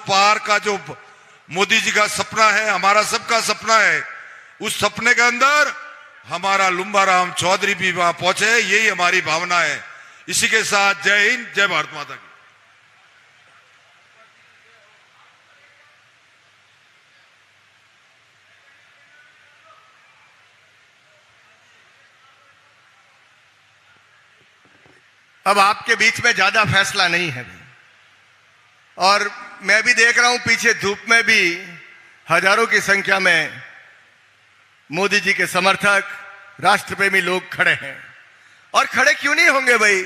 पार का जो मोदी जी का सपना है, हमारा सबका सपना है, उस सपने के अंदर हमारा लुम्बाराम चौधरी भी वहां पहुंचे, यही हमारी भावना है। इसी के साथ जय हिंद, जय भारत माता की। अब आपके बीच में ज्यादा फैसला नहीं है और मैं भी देख रहा हूं पीछे धूप में भी हजारों की संख्या में मोदी जी के समर्थक, राष्ट्रप्रेमी लोग खड़े हैं। और खड़े क्यों नहीं होंगे भाई,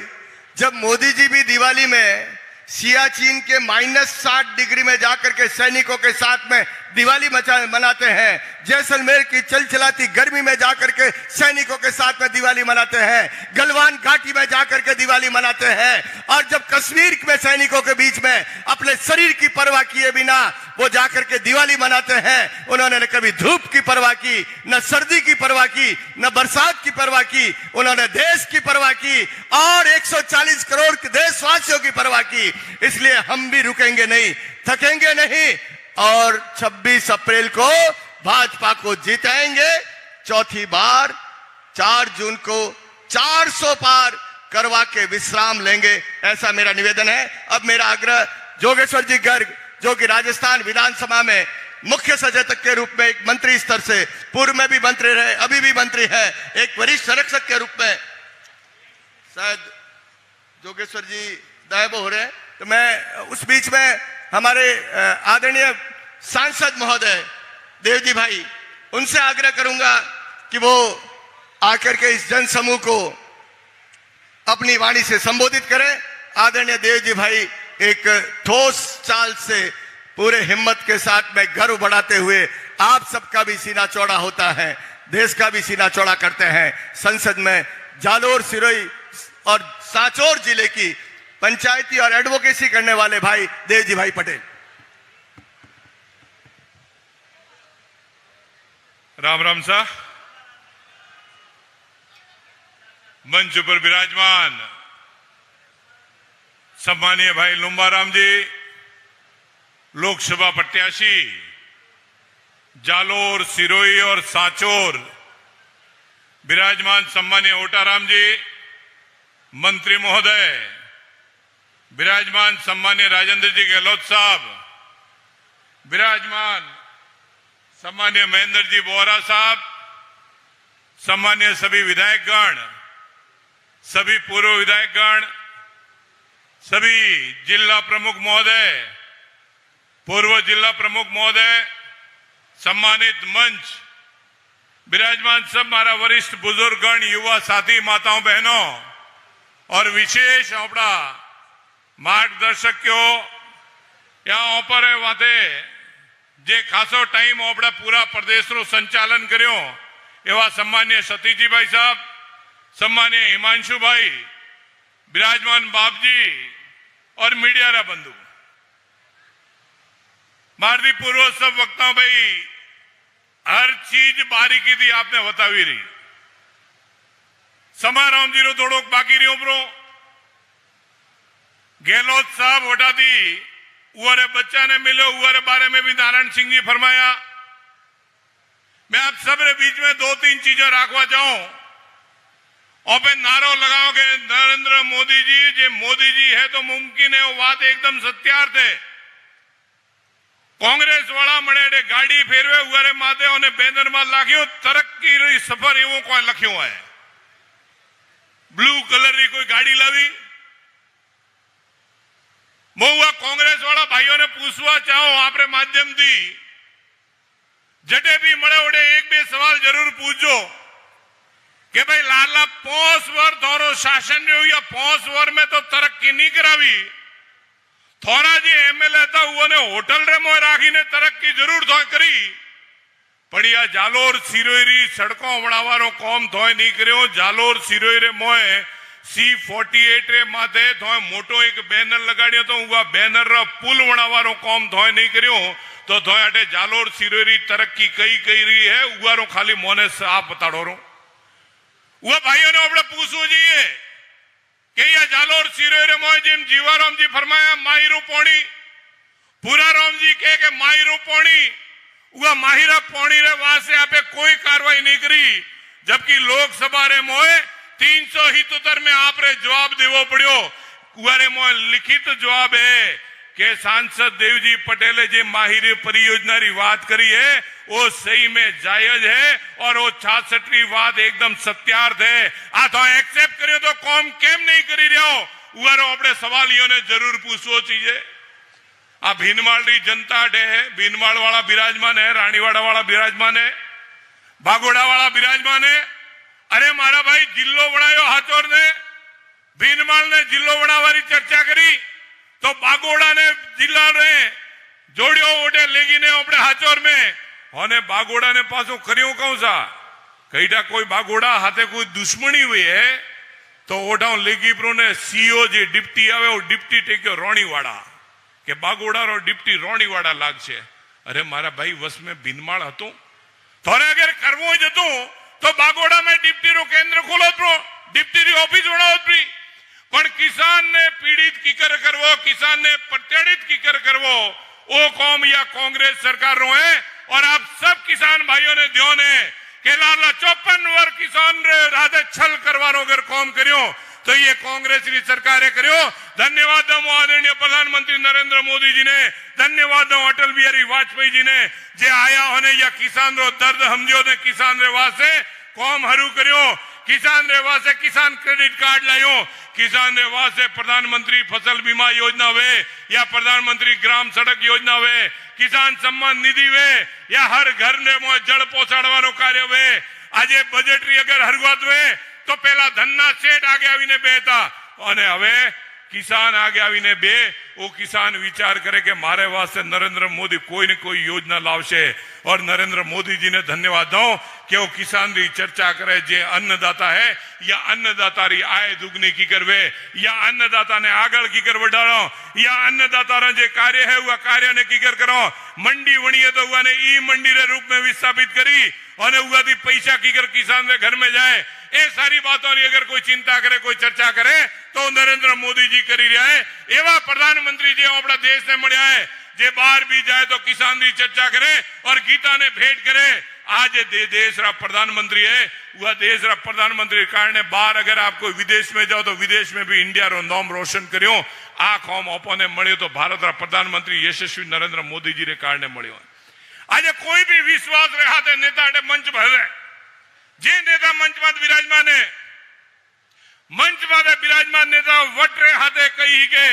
जब मोदी जी भी दिवाली में सियाचिन के -60 डिग्री में जाकर के सैनिकों के साथ में दिवाली मनाते हैं, जैसलमेर की चलचलाती गर्मी में जाकर के सैनिकों के साथ में दिवाली मनाते हैं, गलवान घाटी में जाकर के दिवाली मनाते हैं, और जब कश्मीर में सैनिकों के बीच में अपने शरीर की परवाह किए बिना वो जाकर के दिवाली मनाते हैं, उन्होंने न कभी धूप की परवाह की, न सर्दी की परवाह की, न बरसात की परवाह की, उन्होंने देश की परवाह की और 140 करोड़ देशवासियों की परवाह की। इसलिए हम भी रुकेंगे नहीं, थकेंगे नहीं और 26 अप्रैल को भाजपा को जिताएंगे। चौथी बार 4 जून को 400 पार करवा के विश्राम लेंगे, ऐसा मेरा निवेदन है। अब मेरा आग्रह जोगेश्वर जी गर्ग, जो कि राजस्थान विधानसभा में मुख्य सचेतक के रूप में एक मंत्री स्तर से, पूर्व में भी मंत्री रहे, अभी भी मंत्री है, एक वरिष्ठ संरक्षक के रूप में, शायद जोगेश्वर जी गायब हो रहे हैं, तो मैं उस बीच में हमारे आदरणीय सांसद महोदय देवजी भाई, उनसे आग्रह करूंगा कि वो आकर के इस जन समूह को अपनी वाणी से संबोधित करें। आदरणीय देवजी भाई एक ठोस चाल से पूरे हिम्मत के साथ में गर्व बढ़ाते हुए, आप सबका भी सीना चौड़ा होता है, देश का भी सीना चौड़ा करते हैं। संसद में जालोर, सिरोही और सांचौर जिले की पंचायती और एडवोकेसी करने वाले भाई देवजी भाई पटेल। राम राम सा। मंच पर विराजमान सम्मानीय भाई लुम्बाराम जी, लोकसभा प्रत्याशी जालोर, सिरोही और सांचौर, विराजमान सम्मानीय ओटाराम जी, मंत्री महोदय, विराजमान सम्मानीय राजेंद्र जी गहलोत साहब, विराजमान सम्मानीय महेंद्र जी बोहरा साहब, सम्मानीय सभी विधायकगण, सभी पूर्व विधायकगण, सभी जिला प्रमुख महोदय, पूर्व जिला प्रमुख महोदय, सम्मानित मंच, विराजमान सब हमारा वरिष्ठ बुजुर्गगण, युवा साथी, माताओं बहनों और विशेष अपना मार्गदर्शकों, यहाँ पर है वाते जे खासो टाइम अपना पूरा प्रदेश नु संचालन कर्यो एवं सम्मान्य सतीजी भाई साहब, सम्मान्य हिमांशु भाई, विराजमान बापजी और मीडिया रा बंधु, भारतीय पूर्व सब वक्ताओं भाई, हर चीज बारीकी थी आपने बतावी रही। समाराम जी रो थोड़ो बाकी रही उपरो गहलोत साहब वटा दी उरे बच्चा ने मिलो, उरे बारे में भी नारायण सिंह जी फरमाया। मैं आप सब रे बीच में 2-3 चीजें राखवा चाहूं और फिर नारो लगाओगे नरेंद्र मोदी जी, जे मोदी जी है तो मुमकिन है, वो बात एकदम सत्यार्थ है। कांग्रेस वाला मणे गाड़ी फेरवे उरे माथे और बैनर में लाख्यो तरक्की री सफर एवं कोई लख्यो है, ब्लू कलर री कोई गाड़ी लावी। मैं कांग्रेस वाला भाइयों ने पूछवा चाहो आपरे माध्यम थी, जटे भी मळे ओडे 1-2 सवाल जरूर पूछो कि भाई लाला 5 वर्ष थोरो शासन रो या 5 वर्ष में तो तरक्की नहीं करावी, थोड़ा जी एमएलए था उन्होंने होटल रे मोह राखी ने तरक्की जरूर थो करी, पण या जालोर सिरोही सड़कों बनावानो काम थोय नहीं कर्यो। जालोर सिरोही रे मोह C48 रे माथे थोय मोटो एक बैनर लगाड़ियो तो उवा बैनर रा पुल बनावानो काम थोय नहीं कर्यो, तो थोय अटे जालोर सिरोही तरक्की कई कई रही है उवारो खाली मोने साफ बताड़ो रो। वो भाइयों ने अपने पूछो चाहिए कि या जालोर सिरोही रे मोह जिम जीवाराम जी फरमाया माईरू पौड़ी पूरा राम जी के माहिरो पौणी वह माहिरा पौणी रे वास्ते आपे कोई कार्रवाई नहीं करी, जबकि लोकसभा रे मोए 377 में आप रे जवाब देवो पड़ियो। कुआरे मोए लिखित जवाब है कि सांसद देवजी पटेले जे माहिर परियोजना री बात करी है वो सही में जायज है और वो 66वीं बात एकदम सत्यार्थ है। आ तो एक्सेप्ट करियो तो कौम केम नहीं करी रहो उरो अपने सवालियों ने जरूर पूछवो चाहिए। आ भीनमाल री जनता अटे है, भीनमाल वाला विराजमान है, रानीवाड़ा वाला विराजमान है, बागोड़ा वाला विराजमान है। अरे मारा भाई जिल्लो बनायो हाथोर ने, भीनमाल ने जिल्लो बनावारी चर्चा करी तो बागोड़ा ने जिला ने जोड़ियो ओटे लेगी ने अपने हाथोर में होने बागोड़ा ने पासो करियो कौन सा कईटा कोई बागोड़ा हाथे कोई दुश्मनी हुई है तो ओटा लेगी प्रो ने सीओ जे डिप्टी आवे वो डिप्टी टेक्यो रोणीवाड़ा के बागोड़ा रो डिप्टी रोणीवाड़ा लाग छे। अरे मारा भाई वस में भीनमाल हतो थोड़े अगर करवो जतो तो बागोड़ा में डिप्टी रो केंद्र खोलो प्रो डिप्टी री ऑफिस बनाओ प्री पण किसान ने पीड़ित कीकर करवो, किसान ने प्रताड़ित कीकर करवो ओ कौम या कांग्रेस सरकार रो है। और आप सब किसान भाइयों ने ध्यान है कि लाला 54 वर्ष किसान रे राधे छल करवानो अगर कौम करियो तो ये कांग्रेस की सरकार करियो। धन्यवाद दो आदरणीय प्रधानमंत्री नरेंद्र मोदी जी ने, धन्यवाद दो अटल बिहारी वाजपेयी जी ने जे आया होने या किसान रो दर्द समझो ने किसान रे वास्ते कौम हरू करियो, किसान रे वास्ते किसान क्रेडिट कार्ड लायो, किसान रे वास्ते प्रधानमंत्री फसल बीमा योजना वे या प्रधानमंत्री ग्राम सड़क योजना वे, किसान सम्मान निधि वे या हर घर ने जल पहुंचाड़वानो कार्य वे। आज बजेटरी अगर हरगत वे तो पहला धन्ना सेठ आगे आवीने बेता और हवे किसान आगे आवीने बे वो किसान विचार करे कि मारे वास्ते नरेंद्र मोदी कोई न कोई योजना लावशे। और नरेंद्र मोदी जी ने धन्यवाद दो कि वो किसान री चर्चा करे जे अन्नदाता है या अन्नदाता री आय दुगनी की करवे या अन्नदाता ने आगल की कर बढ़ाओ या अन्नदाता रा जे कार्य है वह कार्य ने की कर करो। मंडी वणी है तो वह ने ई मंडी रे रूप में विस्थापित करी और वह दी पैसा की कर किसान रे घर में जाए। ये सारी बातों की अगर कोई चिंता करे कोई चर्चा करे तो नरेंद्र मोदी जी करी रहा है। एवं प्रधानमंत्री जी अपना देश ने मळ्या है जे बाहर भी जाए तो किसान की चर्चा करे और गीता ने भेंट करे। आज देश रा प्रधानमंत्री है वह देश रा प्रधानमंत्री कारण बाहर अगर आप कोई विदेश में जाओ तो विदेश में भी इंडिया रो नाम रोशन करियो। आ कौम अपने मळ्यो तो भारत रा प्रधानमंत्री यशस्वी नरेंद्र मोदी जी रे कारण मळ्यो। आज कोई भी विश्वास रहा थे नेता मंच भरे जे नेता मंच में विराजमान है मंच में विराजमान नेता वट रे हाथे कही के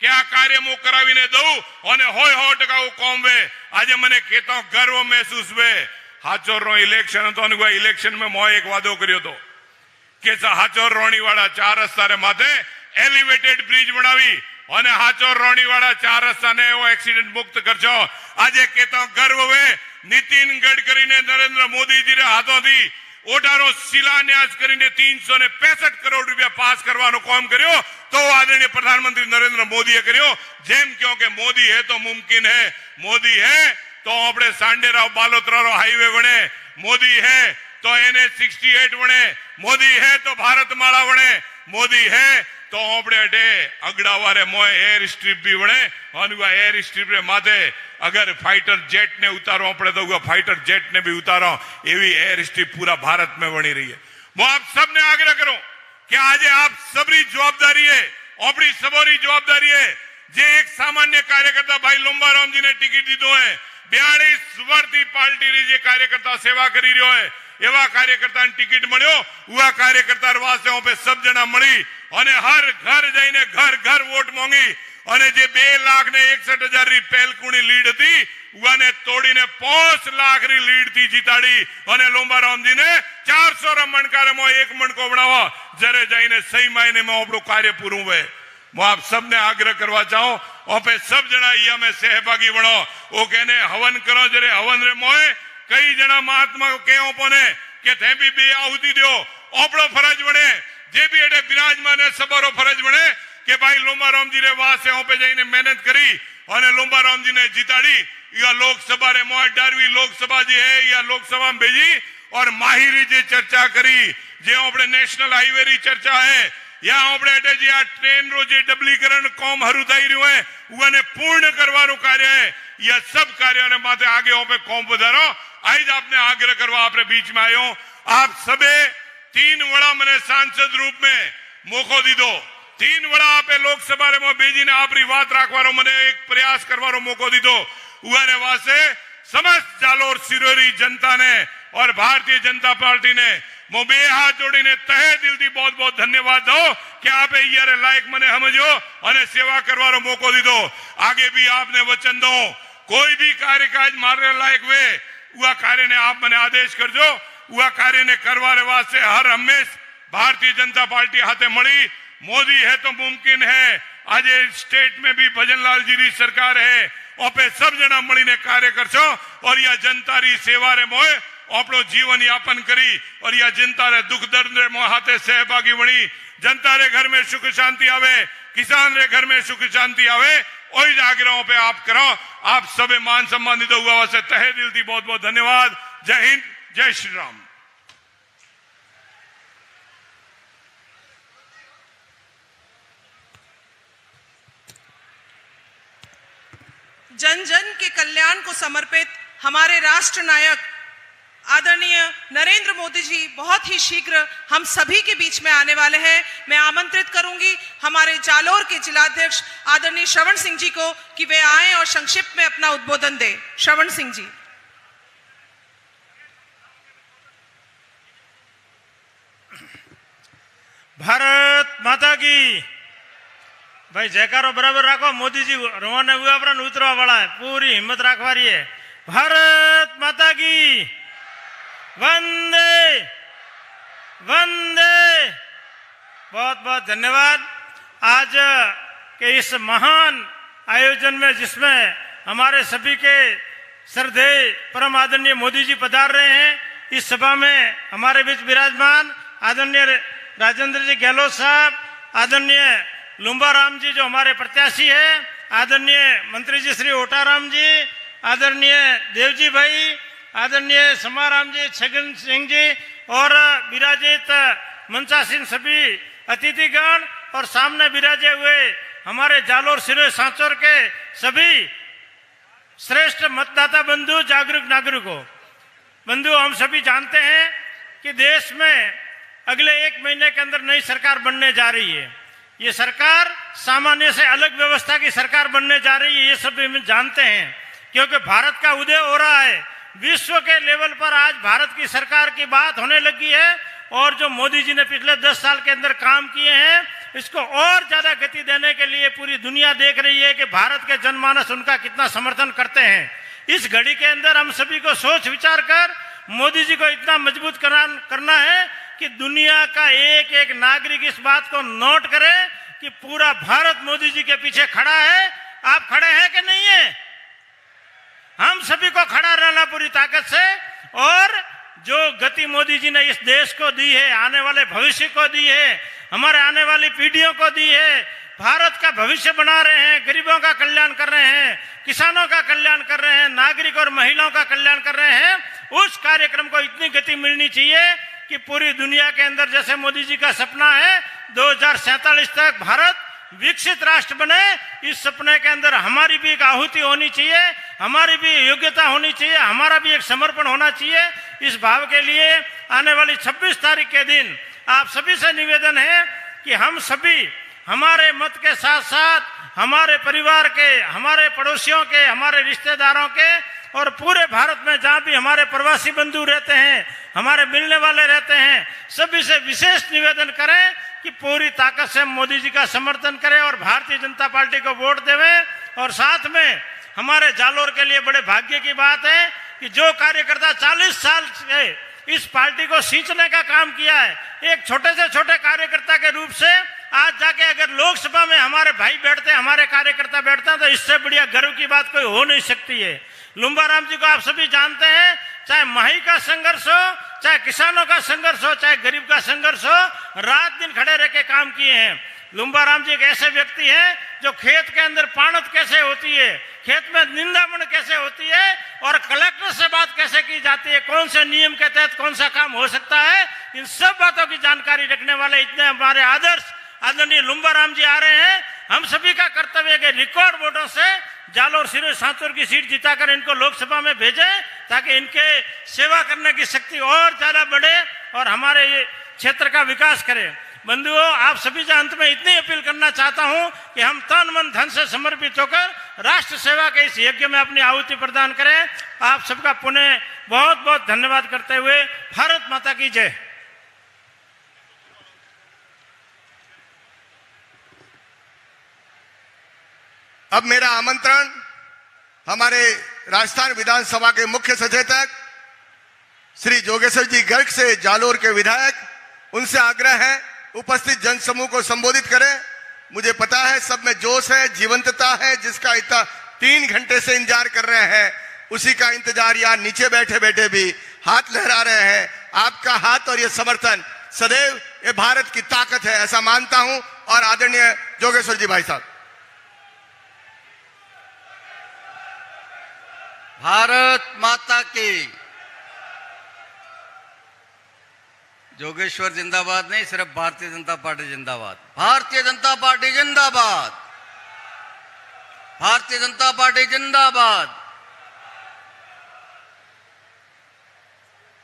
क्या कार्य मु करावीने दऊ और होय 100% कौम वे। आज मने कहता गर्व महसूस वे हाचोर रो इलेक्शन तो इलेक्शन में मोए एक वादो कर्यो तो के हाचोर रोणीवाड़ा 4 रस्ता रे माथे एलिवेटेड ब्रिज बनावी और हाचोर रोणीवाड़ा 4 रस्ता ने वो एक्सीडेंट मुक्त करजो। आज कहता गर्व वे नितिन गडकरी ने नरेंद्र मोदी जी रे हाथों थी ओटारो शिलान्यास करीने 365 करोड़ रुपया पास करवानो काम करियो तो आदरणीय प्रधानमंत्री नरेंद्र मोदी करियो। जेम क्योंकि मोदी है तो मुमकिन है, मोदी है तो अपने सांडेराव बालोतरा हाईवे बने, मोदी है तो NH-68 बने, मोदी है तो भारतमाला बने, मोदी है तो अपने अटे अगड़ावारे मोए एयर स्ट्रिप भी बने और एयर स्ट्रिप रे माथे अगर फाइटर जेट ने उतारो पड़े तो वह फाइटर जेट ने भी उतारो एवी एयर स्ट्रिप पूरा भारत में बनी रही है। वो आप सबने आग्रह करो कि आज आप सबरी जवाबदारी है अपनी सबोरी जवाबदारी है जे एक सामान्य कार्यकर्ता भाई लंबाराम जी ने टिकट दी दो है 42 वर्ष पार्टी री जे कार्यकर्ता सेवा करी रहो है एवं कार्यकर्ता टिकट मळ्यो वह कार्यकर्ता वास्ते पे सब जना मળી और हर घर जाइने घर घर वोट मांगी और जे 2,61,000 री पेलकुणी लीड थी वने तोड़ीने 5 लाख री लीड थी जीताड़ी और लोंबाराम जी ने 400 रा मणकार में 1 मणको बनावा जरे जाइने सही मायने में अपनो कार्य पूरू हुए। मैं आप सबने आग्रह करवा चाहूं और पे सब जना या में सहभागी बनो वो कहने हवन करो जरे हवन रे मोए कई जना महात्मा के ओपने के थे भी बे आहुति दियो अपनो फरज बने जे भी एडे विराजमान है सबरो फरज बने के भाई लोंबाराम जी रे वास्ते पे जाइने मेहनत करी और लोंबाराम जी ने जीताड़ी या लोकसभा रे मोए 18वीं लोकसभा जी है या लोकसभा में भेजी और माहिरी जी चर्चा करी जे अपने नेशनल हाईवे री चर्चा है या આપણે એટલે જે આ ટ્રેન રો જે ડબલીકરણ કોમ હરુ થઈ રહ્યું હે ઉને પૂર્ણ કરવાનું કાર્ય है यह सब कार्यों माथे आगे पे कोम पधारो आज आपने आग्रह करवा आपने बीच में आयो आप सबे 3 वड़ा मैंने सांसद रूप में मौको दी दो 3 वड़ा आपे लोकसभा रे भेजी ने आपरी बात राखवारो मने एक प्रयास करवारो मौको दी दो उने वास्ते समस्त जालोर सिरोरी जनता ने और भारतीय जनता पार्टी ने मो बे हाथ जोड़ीने तहे दिल थी बहुत बहुत धन्यवाद दो कि आप यार लायक मने समझो और सेवा करवारो मौको दी दो आगे भी आपने वचन दो कोई भी कार्य काज मारे लायक वे वह कार्य ने आप मने आदेश कर दो वह कार्य ने करवाने वास्ते हर हमेश भारतीय जनता पार्टी हाथे मળી मोदी है तो मुमकिन है आज स्टेट में भी भजनलाल जी री सरकार है ओपे सब जना मळीने कार्य करशो और यह जनता री सेवा रे मोए अपनो जीवन यापन करी और यह जनता रे दुख दर्द रे मोए हाथे सहभागी बनी जनता रे घर में सुख शांति आवे किसान रे घर में सुख शांति आवे वही आग्रहों पे आप करो आप सबे मान सम्मानित हुआ वास्ते तहे दिल थी बहुत बहुत धन्यवाद जय हिंद जय श्री राम। जन जन के कल्याण को समर्पित हमारे राष्ट्र नायक आदरणीय नरेंद्र मोदी जी बहुत ही शीघ्र हम सभी के बीच में आने वाले हैं। मैं आमंत्रित करूंगी हमारे जालोर के जिलाध्यक्ष आदरणीय श्रवण सिंह जी को कि वे आएं और संक्षिप्त में अपना उद्बोधन दें। श्रवण सिंह जी। भारत माता की भाई जयकारो बराबर रखो मोदी जी रवाना हुआ पर उतरवा वाला है पूरी हिम्मत रखवा रही है। भारत माता की वंदे वंदे। बहुत बहुत धन्यवाद आज के इस महान आयोजन में जिसमें हमारे सभी के श्रद्धेय परम आदरणीय मोदी जी पधार रहे हैं। इस सभा में हमारे बीच विराजमान आदरणीय राजेंद्र जी गहलोत साहब, आदरणीय लुम्बाराम जी जो हमारे प्रत्याशी है, आदरणीय मंत्री जी श्री ओटाराम जी, आदरणीय देवजी भाई, आदरणीय समाराम जी, छगन सिंह जी और विराजित मंचासीन सभी अतिथिगण और सामने विराजे हुए हमारे जालोर सिरोही सांचौर के सभी श्रेष्ठ मतदाता बंधु जागरूक नागरिकों बंधु, हम सभी जानते हैं कि देश में अगले 1 महीने के अंदर नई सरकार बनने जा रही है। ये सरकार सामान्य से अलग व्यवस्था की सरकार बनने जा रही है, ये सब हम जानते हैं क्योंकि भारत का उदय हो रहा है। विश्व के लेवल पर आज भारत की सरकार की बात होने लगी है और जो मोदी जी ने पिछले 10 साल के अंदर काम किए हैं इसको और ज्यादा गति देने के लिए पूरी दुनिया देख रही है कि भारत के जनमानस उनका कितना समर्थन करते हैं। इस घड़ी के अंदर हम सभी को सोच विचार कर मोदी जी को इतना मजबूत करना है कि दुनिया का एक एक नागरिक इस बात को नोट करे कि पूरा भारत मोदी जी के पीछे खड़ा है। आप खड़े हैं कि नहीं है? हम सभी को खड़ा रहना पूरी ताकत से और जो गति मोदी जी ने इस देश को दी है, आने वाले भविष्य को दी है, हमारे आने वाली पीढ़ियों को दी है, भारत का भविष्य बना रहे हैं, गरीबों का कल्याण कर रहे हैं, किसानों का कल्याण कर रहे हैं, नागरिक और महिलाओं का कल्याण कर रहे हैं। उस कार्यक्रम को इतनी गति मिलनी चाहिए कि पूरी दुनिया के अंदर जैसे मोदी जी का सपना है 2047 तक भारत विकसित राष्ट्र बने, इस सपने के अंदर हमारी भी एक आहुति होनी चाहिए, हमारी भी योग्यता होनी चाहिए, हमारा भी एक समर्पण होना चाहिए। इस भाव के लिए आने वाली 26 तारीख के दिन आप सभी से निवेदन है कि हम सभी हमारे मत के साथ साथ हमारे परिवार के, हमारे पड़ोसियों के, हमारे रिश्तेदारों के और पूरे भारत में जहाँ भी हमारे प्रवासी बंधु रहते हैं, हमारे मिलने वाले रहते हैं, सभी से विशेष निवेदन करें कि पूरी ताकत से मोदी जी का समर्थन करें और भारतीय जनता पार्टी को वोट देवें। और साथ में हमारे जालोर के लिए बड़े भाग्य की बात है कि जो कार्यकर्ता 40 साल से इस पार्टी को सींचने का काम किया है, एक छोटे से छोटे कार्यकर्ता के रूप से आज जाके अगर लोकसभा में हमारे भाई बैठते हैं, हमारे कार्यकर्ता बैठते हैं, तो इससे बढ़िया गर्व की बात कोई हो नहीं सकती है। लुम्बाराम जी को आप सभी जानते हैं, चाहे माही का संघर्ष हो, चाहे किसानों का संघर्ष हो, चाहे गरीब का संघर्ष हो, रात दिन खड़े रह के काम किए हैं। लुम्बाराम जी एक ऐसे व्यक्ति हैं जो खेत के अंदर पाणत कैसे होती है, खेत में निंदामण कैसे होती है और कलेक्टर से बात कैसे की जाती है, कौन से नियम के तहत कौन सा काम हो सकता है, इन सब बातों की जानकारी रखने वाले इतने हमारे आदर्श आदरणीय लुम्बाराम जी आ रहे हैं। हम सभी का कर्तव्य है कि रिकॉर्ड वोटों से जालोर सिरोही सांचौर की सीट जिताकर इनको लोकसभा में भेजें, ताकि इनके सेवा करने की शक्ति और ज्यादा बढ़े और हमारे ये क्षेत्र का विकास करे। बंधुओं, आप सभी से अंत में इतनी अपील करना चाहता हूं कि हम तन मन धन से समर्पित होकर राष्ट्र सेवा के इस यज्ञ में अपनी आहुति प्रदान करें। आप सबका पुनः बहुत बहुत धन्यवाद करते हुए भारत माता की जय। अब मेरा आमंत्रण हमारे राजस्थान विधानसभा के मुख्य सचेतक श्री जोगेश्वर जी गर्ग से जालोर के विधायक, उनसे आग्रह है उपस्थित जनसमूह को संबोधित करें। मुझे पता है सब में जोश है, जीवंतता है, जिसका इतना 3 घंटे से इंतजार कर रहे हैं, उसी का इंतजार यहाँ नीचे बैठे बैठे भी हाथ लहरा रहे हैं। आपका हाथ और ये समर्थन सदैव ये भारत की ताकत है, ऐसा मानता हूं। और आदरणीय जोगेश्वर जी भाई साहब। भारत माता की। जोगेश्वर जिंदाबाद नहीं, सिर्फ भारतीय जनता पार्टी जिंदाबाद। भारतीय जनता पार्टी जिंदाबाद। भारतीय जनता पार्टी जिंदाबाद।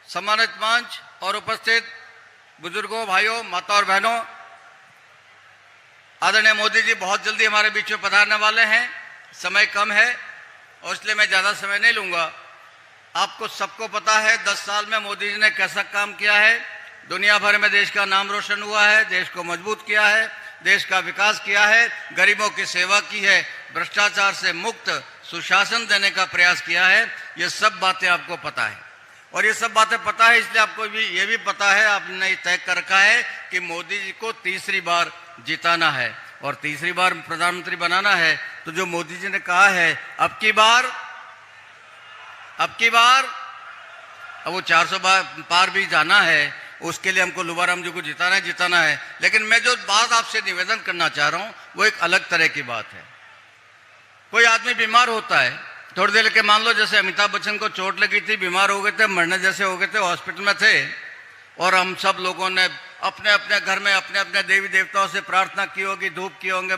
सम्मानित मंच और उपस्थित बुजुर्गों, भाइयों, माता और बहनों, आदरणीय मोदी जी बहुत जल्दी हमारे बीच में पधारने वाले हैं। समय कम है और इसलिए मैं ज्यादा समय नहीं लूंगा। आपको सबको पता है 10 साल में मोदी जी ने कैसा काम किया है। दुनिया भर में देश का नाम रोशन हुआ है, देश को मजबूत किया है, देश का विकास किया है, गरीबों की सेवा की है, भ्रष्टाचार से मुक्त सुशासन देने का प्रयास किया है। ये सब बातें आपको पता है और ये सब बातें पता है इसलिए आपको भी ये भी पता है, आपने तय कर रखा है कि मोदी जी को तीसरी बार जिताना है और तीसरी बार प्रधानमंत्री बनाना है। तो जो मोदी जी ने कहा है अब की बार अब वो 400 पार भी जाना है, उसके लिए हमको लुम्बाराम जी को जिताना है। लेकिन मैं जो बात आपसे निवेदन करना चाह रहा हूं वो एक अलग तरह की बात है। कोई आदमी बीमार होता है, थोड़ी देर के मान लो जैसे अमिताभ बच्चन को चोट लगी थी, बीमार हो गए थे, मरने जैसे हो गए थे, हॉस्पिटल में थे और हम सब लोगों ने अपने अपने घर में अपने अपने देवी देवताओं से प्रार्थना की होगी, धूप किए होंगे,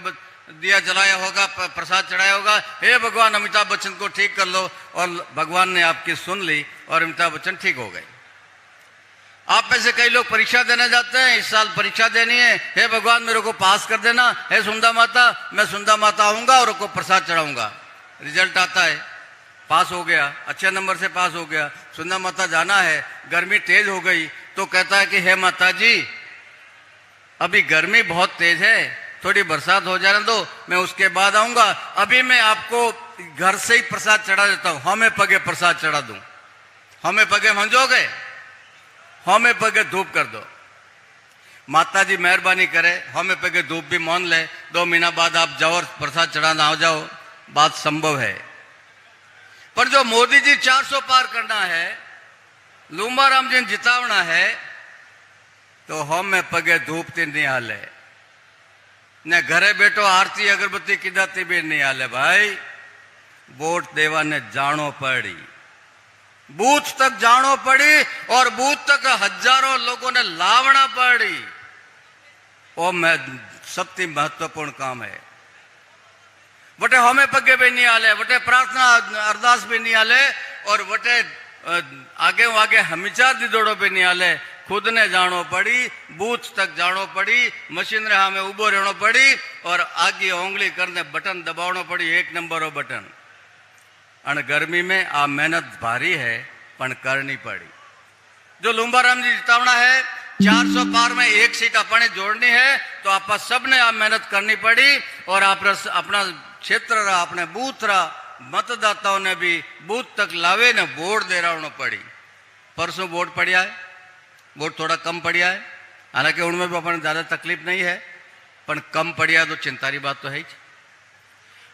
दिया जलाया होगा, प्रसाद चढ़ाया होगा, हे भगवान अमिताभ बच्चन को ठीक कर लो, और भगवान ने आपकी सुन ली और अमिताभ बच्चन ठीक हो गए। आप में से कई लोग परीक्षा देने जाते हैं, इस साल परीक्षा देनी है, हे भगवान मेरे को पास कर देना, हे सुंदा माता, मैं सुंदा माता आऊंगा और उसको प्रसाद चढ़ाऊंगा। रिजल्ट आता है, पास हो गया, अच्छे नंबर से पास हो गया, सुंदा माता जाना है, गर्मी तेज हो गई तो कहता है कि हे माता जी अभी गर्मी बहुत तेज है, थोड़ी बरसात हो जाने दो, मैं उसके बाद आऊंगा, अभी मैं आपको घर से ही प्रसाद चढ़ा देता हूं, हमें पगे प्रसाद चढ़ा दूं। हमें पगे मंजोगे, हमें पगे धूप कर दो। माता जी मेहरबानी करे, हमें पगे धूप भी मान ले, 2 महीना बाद आप जाओ और प्रसाद चढ़ाना आ जाओ, बात संभव है। पर जो मोदी जी 400 पार करना है, लुम्बाराम जी जितावना है, तो हमें पगे धूप ती नहीं हाले ने घरे बैठो आरती अगरबत्ती किदाती भी नहीं हाले भाई। वोट देवा ने जानो पड़ी, बूथ तक जानो पड़ी और बूथ तक हजारों लोगों ने लावना पड़ी। वो मैं सबसे महत्वपूर्ण काम है। वटे हमें पगे भी नहीं आले, वटे प्रार्थना अरदास भी नहीं आले और वटे आगे आगे हमीचार दी दौड़ो भी नहीं आले। खुद ने जानो पड़ी, बूथ तक जानो पड़ी, मशीन रे हमें उबो रहनो पड़ी और आगे उंगली करने बटन दबावनो पड़ी, 1 नंबर बटन। अन गर्मी में आ मेहनत भारी है पण करनी पड़ी। जो लुम्बाराम जी जितावना है, 400 पार में 1 सीट अपने जोड़नी है, तो आप सबने आ मेहनत करनी पड़ी और आप अपना क्षेत्र रहा, अपने बूथ रहा, मतदाताओं ने भी बूथ तक लावे ने वोट दे रहा पड़ी। परसों वोट पड़िया है, वोट थोड़ा कम पड़िया है, हालांकि उनमें भी अपन ज्यादा तकलीफ नहीं है, पर कम पड़िया तो चिंता की बात तो है ही।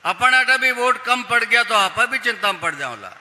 अपन अटा भी वोट कम पड़ गया तो आप भी चिंता में पड़ जाओला।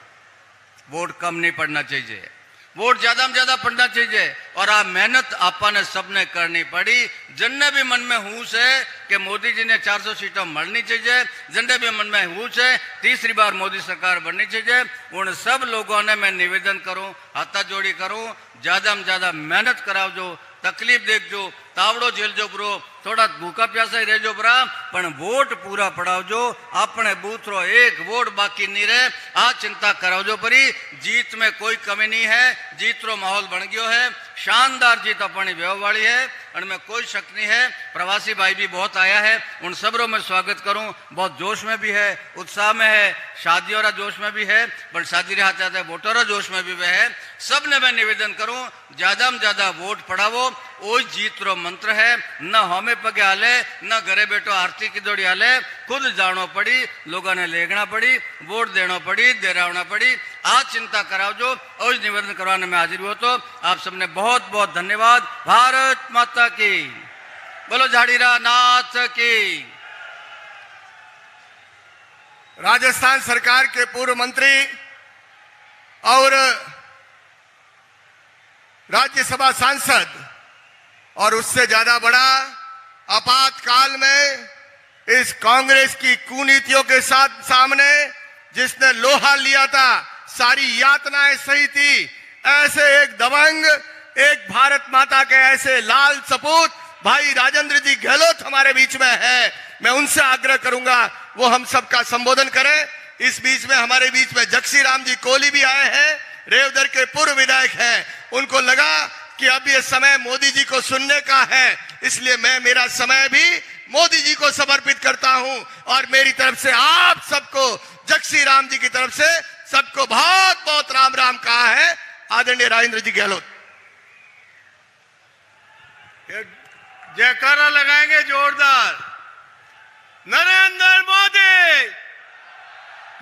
वोट कम नहीं पड़ना चाहिए, वोट ज्यादा में ज्यादा पड़ना चाहिए और आप मेहनत आपने सबने करनी पड़ी। जिनने भी मन में हुस है कि मोदी जी ने 400 सीटों मरनी चाहिए, जिनने भी मन में हुस है तीसरी बार मोदी सरकार बननी चाहिए, उन सब लोगों ने मैं निवेदन करूं, हाथा जोड़ी करूं, ज्यादा में ज्यादा मेहनत कराओ, जो तकलीफ देख जो तावड़ो झेल जो ब्रो थोड़ा भूखा प्यासा ही रहो बरा, पण वोट पूरा पड़ावजो, अपने बूथरो एक वोट बाकी नहीं रहे। आ चिंता करावजो परी, जीत में कोई कमी नहीं है, जीत रो माहौल बन गयो है, शानदार जीत अपनी व्यव वाली है, उनमें कोई शक नहीं है। प्रवासी भाई भी बहुत आया है, उन सबरों में स्वागत करूं, बहुत जोश में भी है, उत्साह में है, शादियों रा जोश में भी है, पर शादी रे हाथ आते वोटरों जोश में भी वह है। सबने मैं निवेदन करूं, ज्यादा में ज्यादा वोट पड़ावो, ओ जीत रो मंत्र है। न हमें पगे आले, न घरे बैठो आरती की दौड़ी आले, खुद जानो पड़ी, लोगों ने लेगना पड़ी, वोट देना पड़ी, देरावना पड़ी। आज चिंता कराओ जो और निवेदन करवाने में हाजिर हो। तो आप सबने बहुत बहुत धन्यवाद। भारत माता की बोलो, झाड़ीरा नाथ की। राजस्थान सरकार के पूर्व मंत्री और राज्यसभा सांसद और उससे ज्यादा बड़ा आपातकाल में इस कांग्रेस की कुनीतियों के साथ सामने जिसने लोहा लिया था, सारी यातनाएं सही थी, ऐसे एक दबंग, एक भारत माता के ऐसे लाल सपूत भाई राजेंद्र जी गहलोत हमारे बीच में है। मैं उनसे आग्रह करूंगा वो हम सबका संबोधन करें। इस बीच में हमारे बीच में जक्सी राम जी कोहली भी आए हैं, रेवदर के पूर्व विधायक हैं। उनको लगा कि अब ये समय मोदी जी को सुनने का है, इसलिए मैं मेरा समय भी मोदी जी को समर्पित करता हूं और मेरी तरफ से आप सबको, जक्सी राम जी की तरफ से सबको बहुत बहुत राम राम कहा है। आदरणीय राजेंद्र जी गहलोत जयकारा लगाएंगे जोरदार। नरेंद्र मोदी,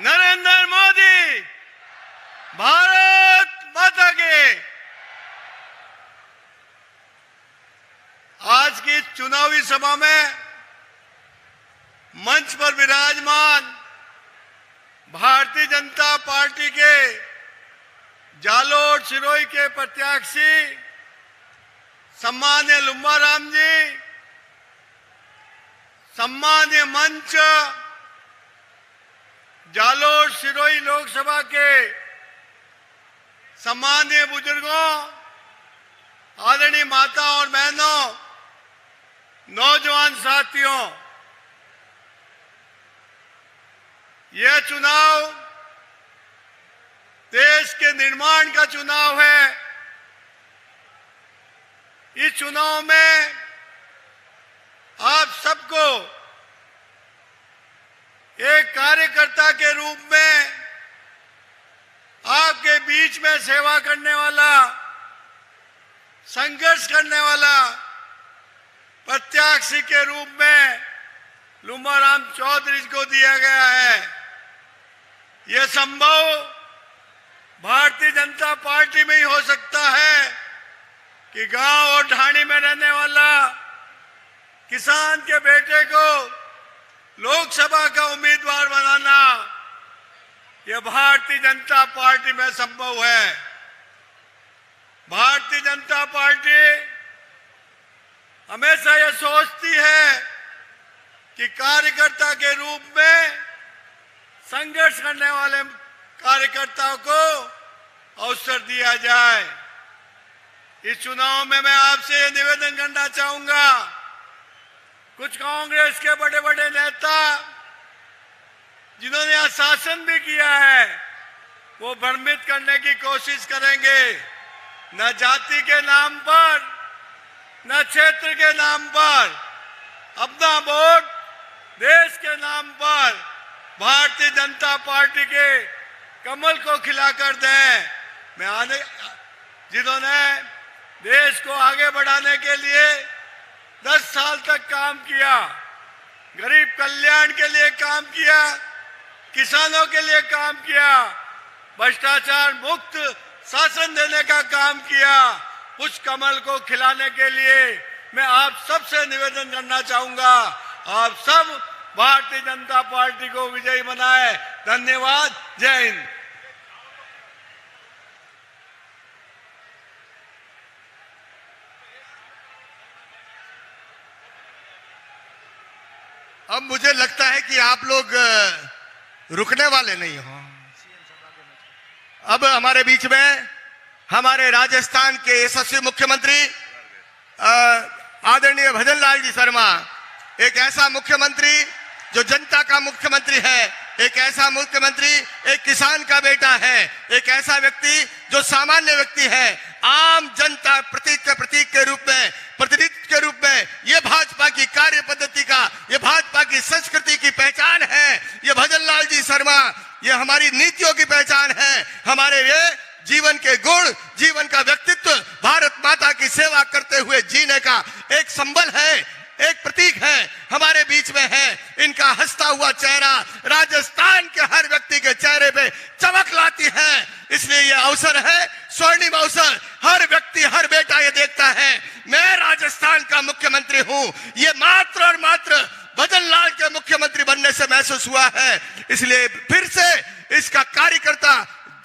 नरेंद्र मोदी, भारत माता की। आज की चुनावी सभा में मंच पर विराजमान भारतीय जनता पार्टी के जालोर सिरोही के प्रत्याशी सम्मान्य लुम्बाराम जी, सम्मान्य मंच जालोर सिरोही लोकसभा के सम्मान्य बुजुर्गों, आदरणीय माता और बहनों, नौजवान साथियों, यह चुनाव देश के निर्माण का चुनाव है। इस चुनाव में आप सबको एक कार्यकर्ता के रूप में आपके बीच में सेवा करने वाला, संघर्ष करने वाला प्रत्याशी के रूप में लुम्बाराम चौधरी को दिया गया है। यह संभव भारतीय जनता पार्टी में ही हो सकता है कि गांव और ढाणी में रहने वाला किसान के बेटे को लोकसभा का उम्मीदवार बनाना, यह भारतीय जनता पार्टी में संभव है। भारतीय जनता पार्टी हमेशा यह सोचती है कि कार्यकर्ता के रूप में संघर्ष करने वाले कार्यकर्ताओं को अवसर दिया जाए। इस चुनाव में मैं आपसे ये निवेदन करना चाहूंगा, कुछ कांग्रेस के बड़े बड़े नेता जिन्होंने यहाँ शासन भी किया है, वो भ्रमित करने की कोशिश करेंगे, न जाति के नाम पर, न क्षेत्र के नाम पर, अपना वोट देश के नाम पर भारतीय जनता पार्टी के कमल को खिलाकर दें। मैं जिन्होंने देश को आगे बढ़ाने के लिए 10 साल तक काम किया, गरीब कल्याण के लिए काम किया, किसानों के लिए काम किया, भ्रष्टाचार मुक्त शासन देने का काम किया, उस कमल को खिलाने के लिए मैं आप सबसे निवेदन करना चाहूंगा, आप सब भारतीय जनता पार्टी को विजयी बनाए। धन्यवाद। जय हिंद। अब मुझे लगता है कि आप लोग रुकने वाले नहीं हो। अब हमारे बीच में हमारे राजस्थान के यशस्वी मुख्यमंत्री आदरणीय भजन लाल जी शर्मा एक ऐसा मुख्यमंत्री जो जनता का मुख्यमंत्री है, एक ऐसा मुख्यमंत्री एक किसान का बेटा है, एक ऐसा व्यक्ति जो सामान्य व्यक्ति है, आम जनता प्रतीक के रूप में, प्रतिनिधित्व के रूप में ये भाजपा की कार्य पद्धति का, ये भाजपा की संस्कृति की पहचान है। ये भजन लाल जी शर्मा, ये हमारी नीतियों की पहचान है, हमारे ये जीवन के गुण, जीवन का व्यक्तित्व, भारत माता की सेवा करते हुए जीने का एक संबल है, एक प्रतीक है, हमारे बीच में है। इनका हंसता हुआ चेहरा राजस्थान के हर व्यक्ति के चेहरे पे चमक लाती है। इसलिए यह अवसर है, स्वर्णिम अवसर, हर व्यक्ति, हर बेटा ये देखता है मैं राजस्थान का मुख्यमंत्री हूं। ये मात्र और मात्र भजन लाल के मुख्यमंत्री बनने से महसूस हुआ है। इसलिए फिर से इसका कार्यकर्ता,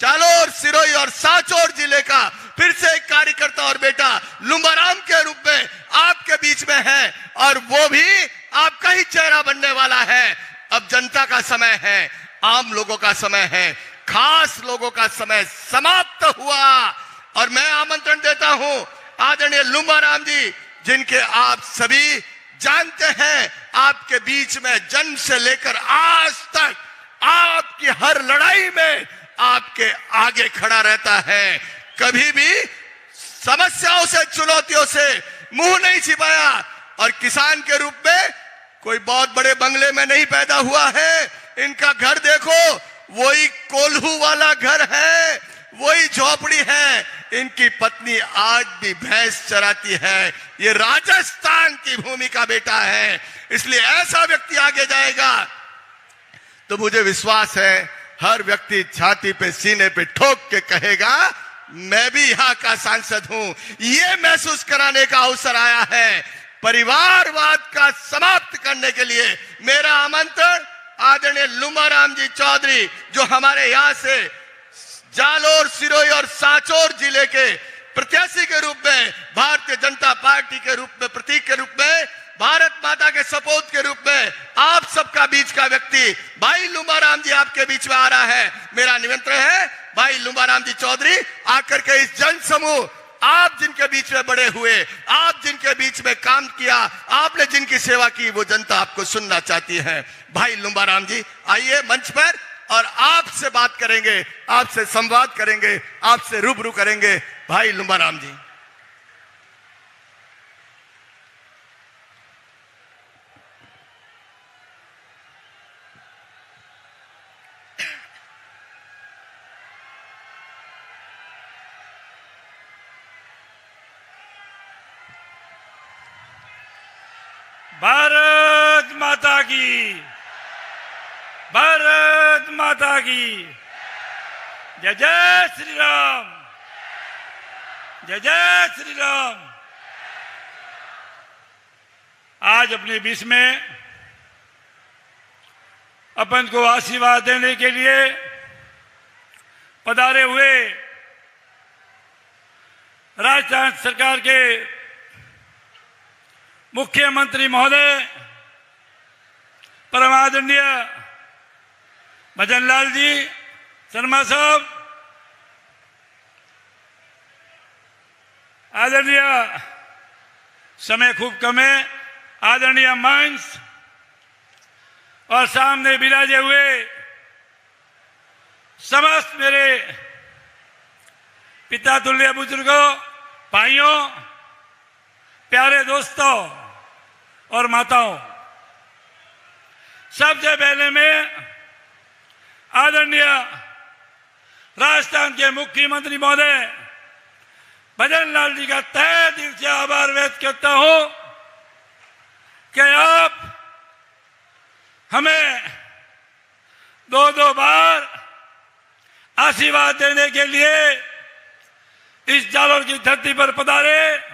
जालोर, सिरोही और सांचौर जिले का फिर से एक कार्यकर्ता और बेटा लुम्बाराम के रूप में आपके बीच में है, और वो भी आपका ही चेहरा बनने वाला है। अब जनता का समय है, आम लोगों का समय है, खास लोगों का समय समाप्त हुआ। और मैं आमंत्रण देता हूं आदरणीय लुम्बाराम जी, जिनके आप सभी जानते हैं, आपके बीच में जन्म से लेकर आज तक आपकी हर लड़ाई में आपके आगे खड़ा रहता है, कभी भी समस्याओं से, चुनौतियों से मुंह नहीं छिपाया। और किसान के रूप में कोई बहुत बड़े बंगले में नहीं पैदा हुआ है, इनका घर देखो वही कोल्हू वाला घर है, वही झोपड़ी है। इनकी पत्नी आज भी भैंस चराती है। ये राजस्थान की भूमि का बेटा है। इसलिए ऐसा व्यक्ति आगे जाएगा तो मुझे विश्वास है हर व्यक्ति छाती पे, सीने पे ठोक के कहेगा मैं भी यहाँ का सांसद हूं। ये महसूस कराने का अवसर आया है। परिवारवाद का समाप्त करने के लिए मेरा आमंत्रण आदरणीय लुम्बाराम जी चौधरी, जो हमारे यहाँ से जालोर, सिरोही और सांचौर जिले के प्रत्याशी के रूप में, भारतीय जनता पार्टी के रूप में, प्रतीक के रूप में, भारत माता के सपूत के रूप में आप सबका बीच का व्यक्ति भाई लुम्बाराम जी आपके बीच में आ रहा है। मेरा निमंत्रण है भाई लुम्बाराम जी चौधरी आकर के इस जन समूह, आप जिनके बीच में बड़े हुए, आप जिनके बीच में काम किया, आपने जिनकी सेवा की, वो जनता आपको सुनना चाहती है। भाई लुम्बाराम जी आइए मंच पर और आपसे बात करेंगे, आपसे संवाद करेंगे, आपसे रूबरू करेंगे। भाई लुम्बाराम जी। भारत माता की, भारत माता की जय जय श्री राम, जय जय श्री राम। आज अपने बीच में अपन को आशीर्वाद देने के लिए पधारे हुए राजस्थान सरकार के मुख्यमंत्री महोदय परम आदरणीय भजन लाल जी शर्मा साहब, आदरणीय, समय खूब कम है, आदरणीय मंच और सामने विराजे हुए समस्त मेरे पिता तुल्य बुजुर्गों, भाइयों, प्यारे दोस्तों और माताओं, सबसे पहले मैं आदरणीय राजस्थान के मुख्यमंत्री महोदय भजन लाल जी का तहे दिल से आभार व्यक्त करता हूं कि आप हमें दो बार आशीर्वाद देने के लिए इस जालोर की धरती पर पधारे।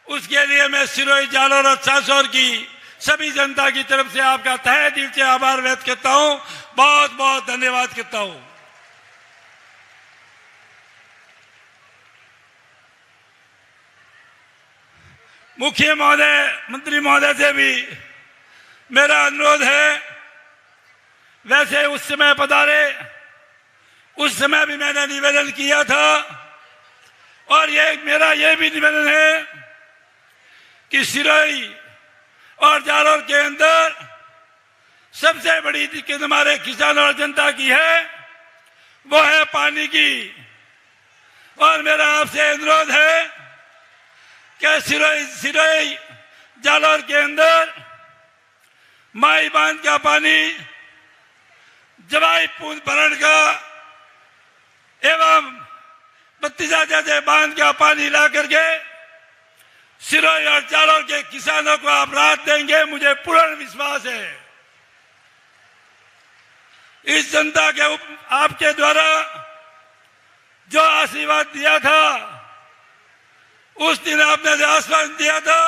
उसके लिए मैं सिरोही, जालोर और सांचौर की सभी जनता की तरफ से आपका तहे दिल से आभार व्यक्त करता हूं, बहुत बहुत धन्यवाद करता हूं। मुख्य महोदय, मंत्री महोदय से भी मेरा अनुरोध है, वैसे उस समय पधारे, उस समय भी मैंने निवेदन किया था और ये मेरा ये भी निवेदन है कि सिरोही और जालोर के अंदर सबसे बड़ी दिक्कत हमारे किसानों और जनता की है, वो है पानी की। और मेरा आपसे अनुरोध है कि सिरोही जालोर के अंदर माई बांध का पानी, जवाई पूंज भरण का एवं बत्तीसा जैसे बांध का पानी ला करके सिरोही और जालोर के किसानों को आप राहत देंगे, मुझे पूर्ण विश्वास है। इस जनता के आपके द्वारा जो आशीर्वाद दिया था, उस दिन आपने जो आश्वासन दिया था,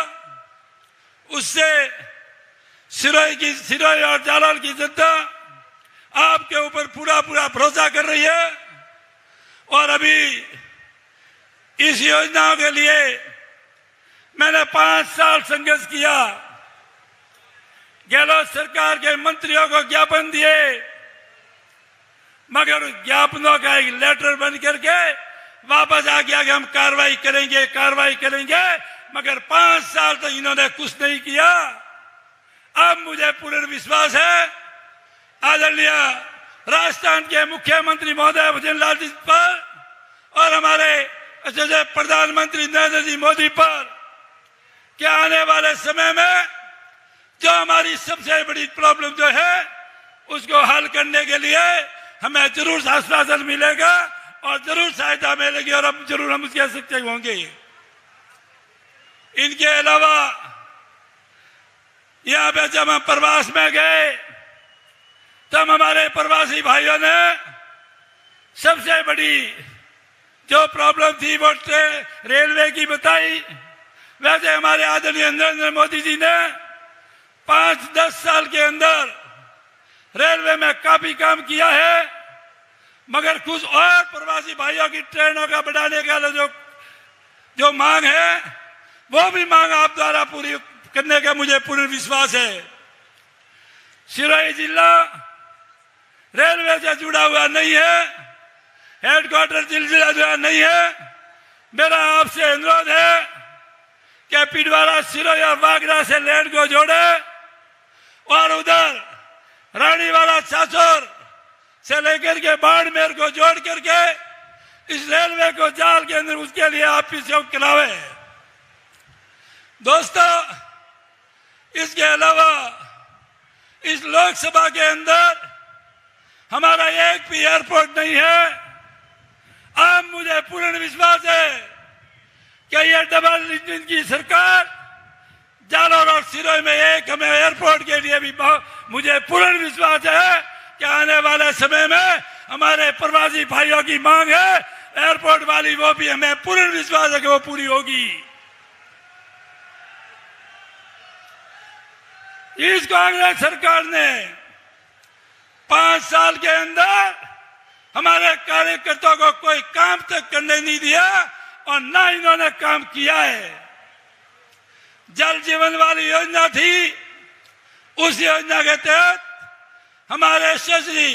उससे सिरोही और जालोर की जनता आपके ऊपर पूरा भरोसा कर रही है। और अभी इस योजनाओं के लिए मैंने 5 साल संघर्ष किया, गहलोत सरकार के मंत्रियों को ज्ञापन दिए, मगर ज्ञापनों का एक लेटर बन करके वापस आ गया कि हम कार्रवाई करेंगे, मगर 5 साल तक इन्होंने कुछ नहीं किया। अब मुझे पूर्ण विश्वास है आदरणीय राजस्थान के मुख्यमंत्री महोदय भूपेंद्र लाल जी पर और हमारे प्रधानमंत्री नरेंद्र जी मोदी पर कि आने वाले समय में जो हमारी सबसे बड़ी प्रॉब्लम जो है उसको हल करने के लिए हमें जरूर आश्वासन मिलेगा और जरूर सहायता मिलेगी और अब जरूर हम उसके सक्षम होंगे। इनके अलावा यहाँ पे जब हम प्रवास में गए तब हमारे प्रवासी भाइयों ने सबसे बड़ी जो प्रॉब्लम थी वो रेलवे की बताई। वैसे हमारे आदरणीय नरेंद्र मोदी जी ने 5-10 साल के अंदर रेलवे में काफी काम किया है, मगर कुछ और प्रवासी भाइयों की ट्रेनों का बढ़ाने का जो मांग है वो भी मांग आप द्वारा पूरी करने का मुझे पूर्ण विश्वास है। सिरोही जिला रेलवे से जुड़ा हुआ नहीं है, हेडक्वार्टर जिला जुड़ा नहीं है। मेरा आपसे अनुरोध है कि पिडवारा, सिरोही और वागरा से लैंड को जोड़े और उधर रानीवाला, चाचौर से लेकर के बाड़मेर को जोड़ करके इस रेलवे को जाल के अंदर उसके लिए आप सहयोग करावे। दोस्तों, इसके अलावा इस लोकसभा के अंदर हमारा एक भी एयरपोर्ट नहीं है। अब मुझे पूर्ण विश्वास है कि यह डबल इंजन की सरकार जालोर और सिरोही में एक हमें एयरपोर्ट के लिए भी मुझे पूर्ण विश्वास है कि आने वाले समय में हमारे प्रवासी भाइयों की मांग है एयरपोर्ट वाली, वो भी हमें पूर्ण विश्वास है कि वो पूरी होगी। इस कांग्रेस सरकार ने 5 साल के अंदर हमारे कार्यकर्ताओं को कोई काम तक करने नहीं दिया और ना इन्होंने काम किया है। जल जीवन वाली योजना थी, उस योजना के तहत हमारे यशस्वी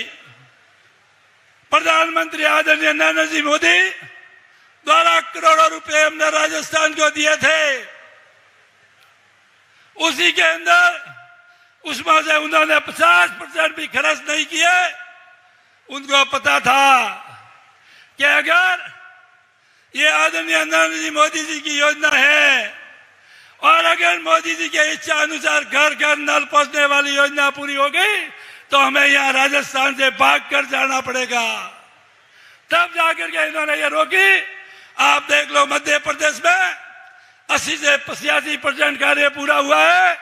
प्रधानमंत्री आदरणीय नरेंद्र जी मोदी द्वारा करोड़ों रुपए हमने राजस्थान को दिए थे। उसी के अंदर उसमें से उन्होंने 50% भी खर्च नहीं किए। उनको पता था कि अगर ये आदरणीय नरेंद्र जी मोदी जी की योजना है और अगर मोदी जी के इच्छा अनुसार घर घर नल पहुंचने वाली योजना पूरी हो गई तो हमें यहाँ राजस्थान से भाग कर जाना पड़ेगा। तब जाकर के इन्होंने ये रोकी। आप देख लो, मध्य प्रदेश में 80 से 85% कार्य पूरा हुआ है,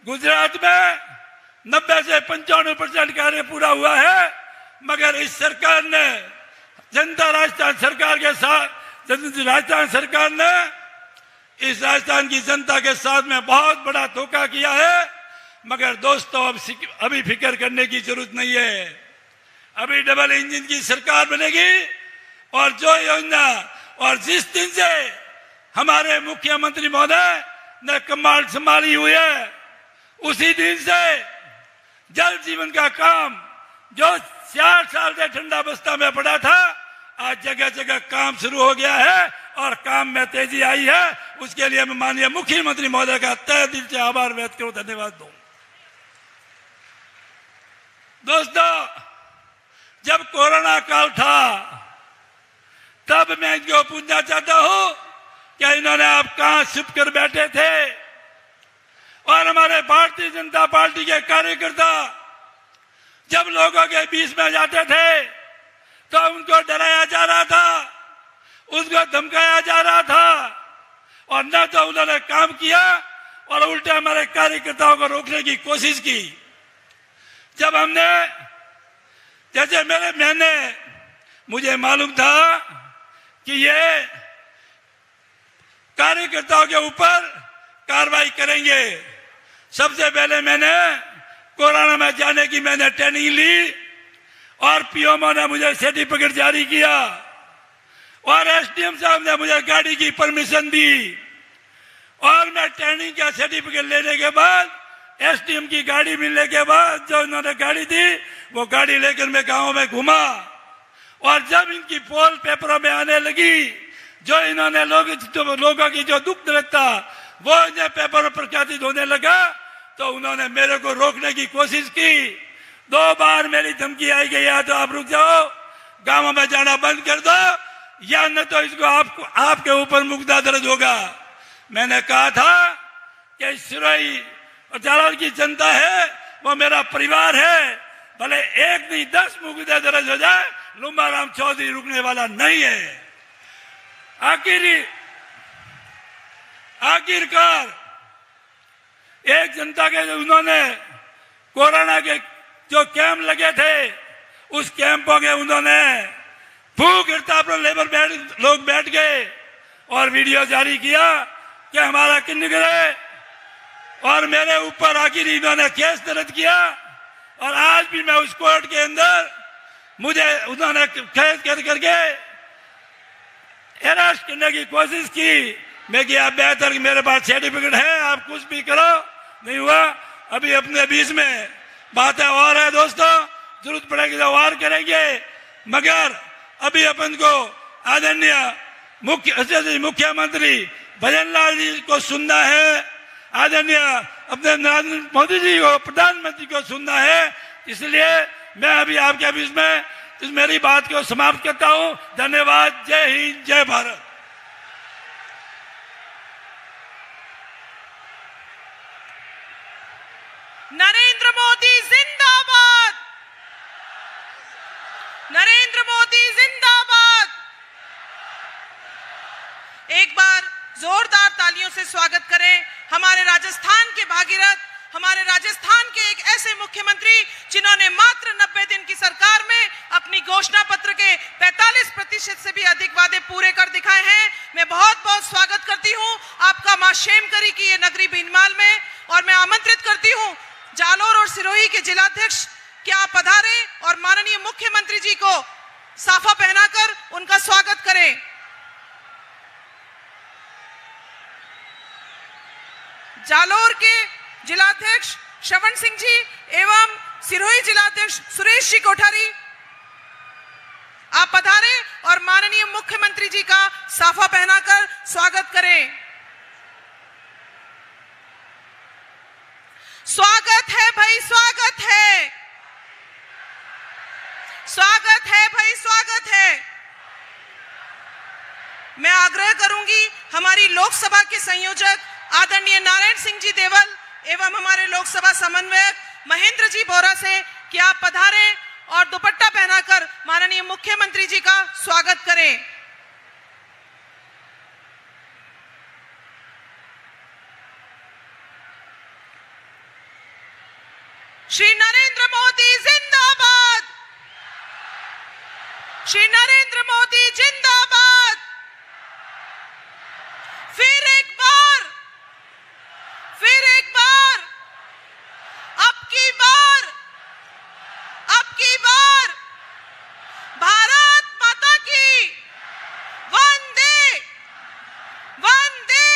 गुजरात में 90 से 95% कार्य पूरा हुआ है, मगर इस सरकार ने जनता राजस्थान सरकार के साथ राजस्थान सरकार ने इस राजस्थान की जनता के साथ में बहुत बड़ा धोखा किया है। मगर दोस्तों, अभी फिक्र करने की जरूरत नहीं है। अभी डबल इंजन की सरकार बनेगी और जो योजना और जिस दिन से हमारे मुख्यमंत्री महोदय ने कमाल संभाली हुई है उसी दिन से जल जीवन का काम जो 4 साल से ठंडा बस्ता में पड़ा था आज जगह जगह काम शुरू हो गया है और काम में तेजी आई है। उसके लिए मैं माननीय मुख्यमंत्री महोदय का तहे दिल से आभार व्यक्त करूं, धन्यवाद दूं। दोस्तों, जब कोरोना काल था तब मैं इनको पूछना चाहता हूं कि इन्होंने आप कहां छुप कर बैठे थे और हमारे भारतीय जनता पार्टी के कार्यकर्ता जब लोगों के बीच में जाते थे तो उनको डराया जा रहा था, उनको धमकाया जा रहा था और न तो उन्होंने काम किया और उल्टे हमारे कार्यकर्ताओं को रोकने की कोशिश की। जब हमने जैसे मुझे मालूम था कि ये कार्यकर्ताओं के ऊपर कार्रवाई करेंगे, सबसे पहले मैंने कोरोना में जाने की ट्रेनिंग ली और पीएमओ ने मुझे सर्टिफिकेट जारी किया और एसडीएम साहब ने मुझे गाड़ी की परमिशन दी और मैं ट्रेनिंग का सर्टिफिकेट लेने के बाद एसडीएम की गाड़ी मिलने के बाद जो उन्होंने गाड़ी दी वो गाड़ी लेकर मैं गाँव में घुमा और जब इनकी पोल पेपरों में आने लगी, जो इन्होंने लोगों की जो दुख दर्द था वो इन्हें पेपर पर प्रकाशित होने लगा तो उन्होंने मेरे को रोकने की कोशिश की। 2 बार मेरी धमकी आई कि या तो आप रुक जाओ, गांव में जाना बंद कर दो, या न तो इसको आपके ऊपर मुकदमा दर्ज होगा। मैंने कहा था कि सिरोही और जालौर की जनता है वो मेरा परिवार है, भले 1 नहीं 10 मुकदमा दर्ज हो जाए, लुम्बाराम चौधरी रुकने वाला नहीं है। आखिरकार एक जनता के जो उन्होंने कोरोना के जो कैंप लगे थे उस कैंपों के उन्होंने भूख हड़ताल पर लोग बैठ गए और वीडियो जारी किया कि हमारा किन्न करे और मेरे ऊपर आखिर इन्होंने केस दर्ज किया और आज भी मैं उस कोर्ट के अंदर मुझे उन्होंने कैद कर करके अरेस्ट करने की कोशिश की। मैं कि आप बेहतर कि मेरे पास सर्टिफिकेट है, आप कुछ भी करो, नहीं हुआ। अभी अपने बीच में बातें और है दोस्तों, जरूरत पड़ेगी तो और करेंगे, मगर अभी अपन को आदरणीय मुख्यमंत्री भजन लाल जी को सुनना है, आदरणीय अपने नरेंद्र मोदी जी को प्रधानमंत्री को सुनना है। इसलिए मैं अभी आपके बीच में इस मेरी बात को समाप्त करता हूं। धन्यवाद। जय हिंद, जय भारत। नरेंद्र मोदी जिंदाबाद, नरेंद्र मोदी जिंदाबाद। एक बार जोरदार तालियों से स्वागत करें हमारे राजस्थान के भागीरथ, हमारे राजस्थान के एक ऐसे मुख्यमंत्री जिन्होंने मात्र 90 दिन की सरकार में अपनी घोषणा पत्र के 45% से भी अधिक वादे पूरे कर दिखाए हैं। मैं बहुत बहुत स्वागत करती हूं आपका मां शेमकरी की ये नगरी भीनमाल में, और मैं आमंत्रित करती हूं जालोर और सिरोही के जिलाध्यक्ष क्या आप पधारे और माननीय मुख्यमंत्री जी को साफा पहनाकर उनका स्वागत करें। जालोर के जिलाध्यक्ष श्रवण सिंह जी एवं सिरोही जिलाध्यक्ष सुरेश जी कोठारी, आप पधारे और माननीय मुख्यमंत्री जी का साफा पहनाकर स्वागत करें। स्वागत है भाई, स्वागत है, स्वागत है भाई, स्वागत है। मैं आग्रह करूंगी हमारी लोकसभा के संयोजक आदरणीय नारायण सिंह जी देवल एवं हमारे लोकसभा समन्वयक महेंद्र जी बोरा से कि आप पधारें और दुपट्टा पहनाकर माननीय मुख्यमंत्री जी का स्वागत करें। श्री नरेंद्र मोदी जिंदाबाद, श्री नरेंद्र मोदी जिंदाबाद। फिर एक बार, फिर एक बार, अब की बार, अब की बार, भारत माता की वंदे, वंदे।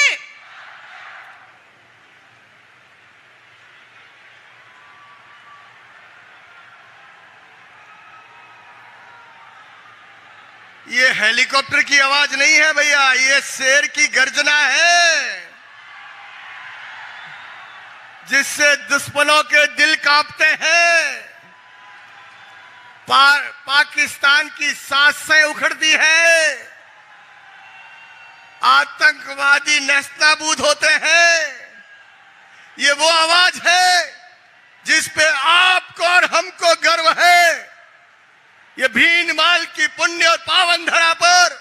ये हेलीकॉप्टर की आवाज नहीं है भैया, ये शेर की गर्जना है, जिससे दुश्मनों के दिल कांपते हैं। पाकिस्तान की सांसें उखड़ती है, आतंकवादी नेस्तनाबूद होते हैं। ये वो आवाज है जिस पे आपको और हमको गर्व है। ये भीनमाल की पुण्य और पावन धरा पर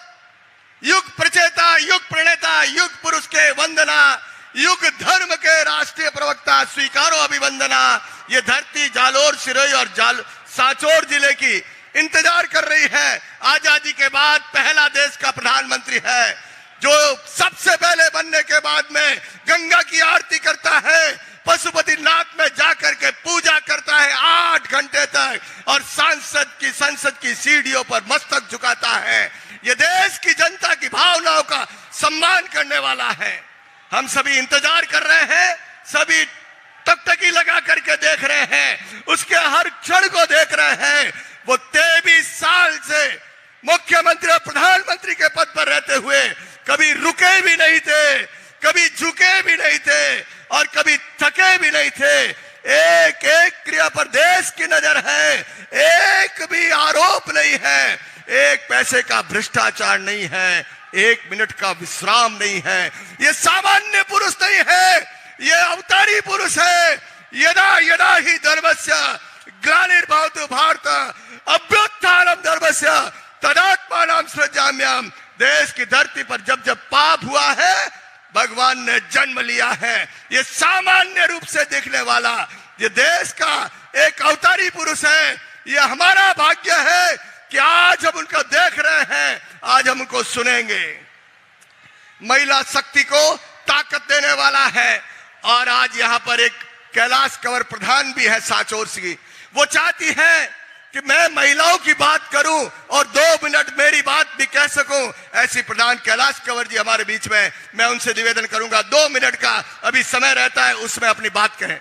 युग प्रचेता, युग प्रणेता, युग पुरुष के वंदना, युग धर्म के राष्ट्रीय प्रवक्ता स्वीकारो अभिवंदना। ये धरती जालोर, सिरोही और सांचौर जिले की इंतजार कर रही है। आजादी के बाद पहला देश का प्रधानमंत्री है जो सबसे पहले बनने के बाद में गंगा की आरती करता है, पशुपतिनाथ में जाकर के पूजा करता है 8 घंटे तक, और संसद की सीढ़ियों पर मस्तक झुकाता है। ये देश की जनता की भावनाओं का सम्मान करने वाला है। हम सभी इंतजार कर रहे हैं, सभी टकटकी लगा करके देख रहे हैं, उसके हर क्षण को देख रहे हैं। वो 23 साल से मुख्यमंत्री और प्रधानमंत्री के पद पर रहते हुए कभी रुके भी नहीं थे, कभी झुके भी नहीं थे और कभी थके भी नहीं थे। एक एक क्रिया पर देश की नजर है, एक भी आरोप नहीं है, एक पैसे का भ्रष्टाचार नहीं है, 1 मिनट का विश्राम नहीं है। ये सामान्य पुरुष नहीं है, ये अवतारी पुरुष है। यदा यदा ही धर्मस्य ग्लानिर्भवतु भारत अभ्युत्थानम धर्मस्य तदात्मानं सृजाम्यहम्। देश की धरती पर जब जब पाप हुआ है, भगवान ने जन्म लिया है। ये सामान्य रूप से देखने वाला ये देश का एक अवतारी पुरुष है। ये हमारा भाग्य है कि आज हम उनको देख रहे हैं, आज हम उनको सुनेंगे। महिला शक्ति को ताकत देने वाला है। और आज यहाँ पर एक कैलाश कंवर प्रधान भी है सांचौर से। वो चाहती है कि मैं महिलाओं की बात करूं और 2 मिनट मेरी बात भी कह सकूं। ऐसी प्रधान कैलाश कंवर जी हमारे बीच में, मैं उनसे निवेदन करूंगा 2 मिनट का अभी समय रहता है, उसमें अपनी बात कहें।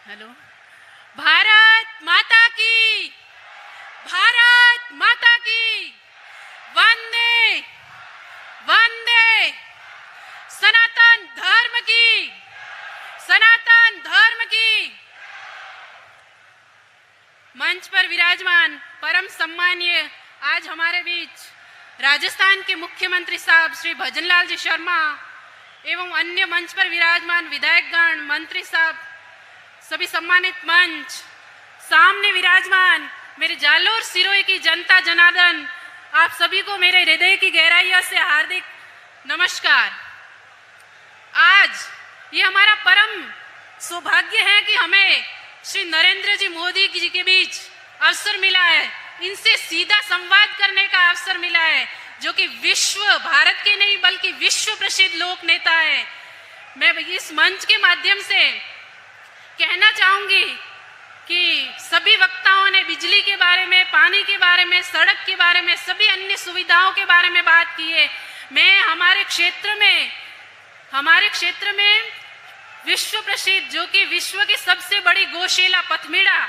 हेलो। भारत माता की, भारत माता की, वंदे वंदे, सनातन धर्म की, सनातन धर्म की। मंच पर विराजमान परम सम्मानीय आज हमारे बीच राजस्थान के मुख्यमंत्री साहब श्री भजनलाल जी शर्मा एवं अन्य मंच पर विराजमान विधायकगण, मंत्री साहब, सभी सम्मानित मंच, सामने विराजमान मेरे जालोर सिरोही की जनता जनार्दन, आप सभी को मेरे हृदय की गहराइयों से हार्दिक नमस्कार। आज ये हमारा परम सौभाग्य है कि हमें श्री नरेंद्र जी मोदी जी के बीच अवसर मिला है, इनसे सीधा संवाद करने का अवसर मिला है, जो कि विश्व, भारत के नहीं बल्कि विश्व प्रसिद्ध लोक नेता है। मैं इस मंच के माध्यम से कहना चाहूंगी कि सभी वक्ताओं ने बिजली के बारे में, पानी के बारे में, सड़क के बारे में, सभी अन्य सुविधाओं के बारे में बात की है। मैं हमारे क्षेत्र में विश्व प्रसिद्ध, जो कि विश्व की सबसे बड़ी गौशाला पथमेड़ा,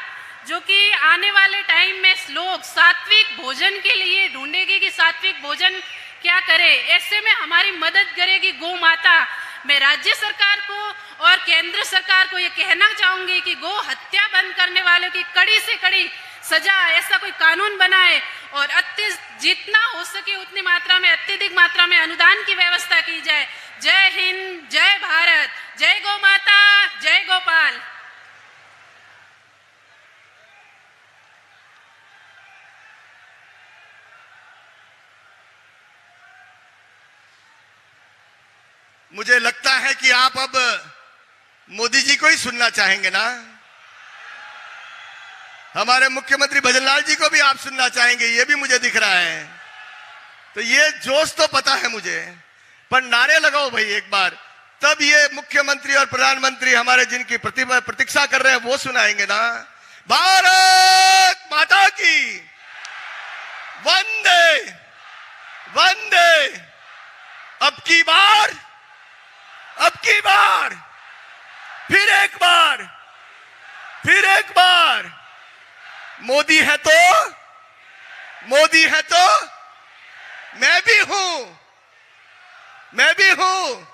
जो कि आने वाले टाइम में लोग सात्विक भोजन के लिए ढूंढेगी कि सात्विक भोजन क्या करे, ऐसे में हमारी मदद करेगी गौ माता। मैं राज्य सरकार को और केंद्र सरकार को ये कहना चाहूंगी कि गौ हत्या बंद करने वालों की कड़ी से कड़ी सजा, ऐसा कोई कानून बनाए और जितना हो सके उतनी मात्रा में, अत्यधिक मात्रा में अनुदान की व्यवस्था की जाए। जय हिंद, जय भारत, जय गौ माता, जय गोपाल। मुझे लगता है कि आप अब मोदी जी को ही सुनना चाहेंगे ना। हमारे मुख्यमंत्री भजनलाल जी को भी आप सुनना चाहेंगे, ये भी मुझे दिख रहा है। तो ये जोश तो पता है मुझे, पर नारे लगाओ भाई एक बार, तब ये मुख्यमंत्री और प्रधानमंत्री हमारे जिनकी प्रतीक्षा कर रहे हैं वो सुनाएंगे ना। भारत माता की, वंदे वंदे। अब की बार की बार, फिर एक बार, फिर एक बार मोदी है तो, मोदी है तो मैं भी हूं, मैं भी हूं,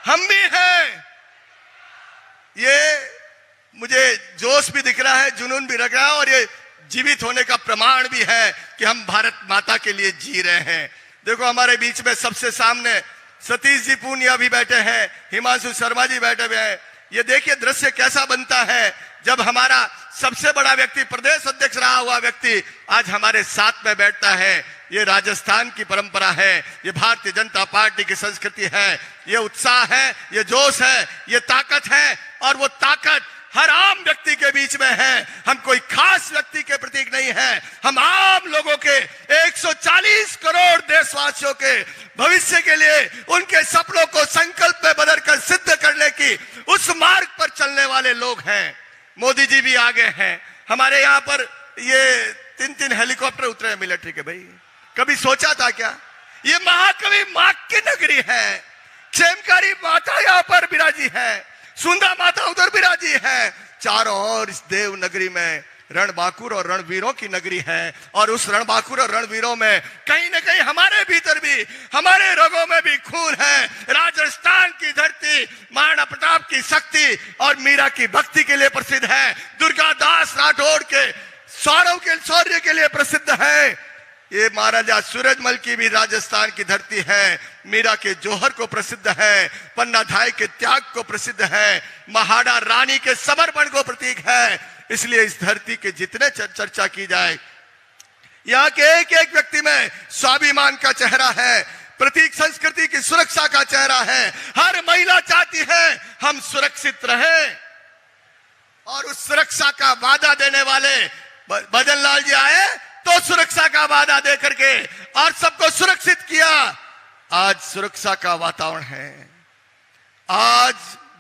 हम भी हैं। ये मुझे जोश भी दिख रहा है, जुनून भी लग रहा है, और ये जीवित होने का प्रमाण भी है कि हम भारत माता के लिए जी रहे हैं। देखो हमारे बीच में सबसे सामने सतीश जी पूनिया भी बैठे हैं, हिमांशु शर्मा जी बैठे हुए हैं। ये देखिए दृश्य कैसा बनता है जब हमारा सबसे बड़ा व्यक्ति, प्रदेश अध्यक्ष रहा हुआ व्यक्ति आज हमारे साथ में बैठता है। ये राजस्थान की परंपरा है, ये भारतीय जनता पार्टी की संस्कृति है, ये उत्साह है, ये जोश है, ये ताकत है, और वो ताकत हर आम व्यक्ति के बीच में है। हम कोई खास व्यक्ति के प्रतीक नहीं है, हम आम लोगों के 140 करोड़ देशवासियों के भविष्य के लिए, उनके सपनों को संकल्प में बदलकर सिद्ध करने की उस मार्ग पर चलने वाले लोग हैं। मोदी जी भी आगे हैं। हमारे यहाँ पर ये 3-3 हेलीकॉप्टर उतरे हैं मिलिट्री के। भाई कभी सोचा था क्या? ये महाकवि मां की नगरी है, क्षेमकारी माता यहाँ पर विराजी है, सुंदर माता उधर विराजी है, चारों ओर इस देव नगरी में रणबांकुर और रणवीरों की नगरी है। और उस रणबांकुर और रणवीरों में कहीं ना कहीं हमारे भीतर भी, हमारे रगों में भी खून है। राजस्थान की धरती महाराणा प्रताप की शक्ति और मीरा की भक्ति के लिए प्रसिद्ध है, दुर्गा दास राठौड़ के शौर्य के लिए प्रसिद्ध है। ये महाराजा सूरजमल की भी राजस्थान की धरती है, मीरा के जोहर को प्रसिद्ध है, पन्ना धाय के त्याग को प्रसिद्ध है, महाड़ा रानी के समर्पण को प्रतीक है। इसलिए इस धरती के जितने चर्चा की जाए, यहाँ के एक एक व्यक्ति में स्वाभिमान का चेहरा है, प्रतीक संस्कृति की सुरक्षा का चेहरा है। हर महिला चाहती है हम सुरक्षित रहें, और उस सुरक्षा का वादा देने वाले भजन लाल जी आए तो सुरक्षा का वादा दे करके और सबको सुरक्षित किया। आज सुरक्षा का वातावरण है, आज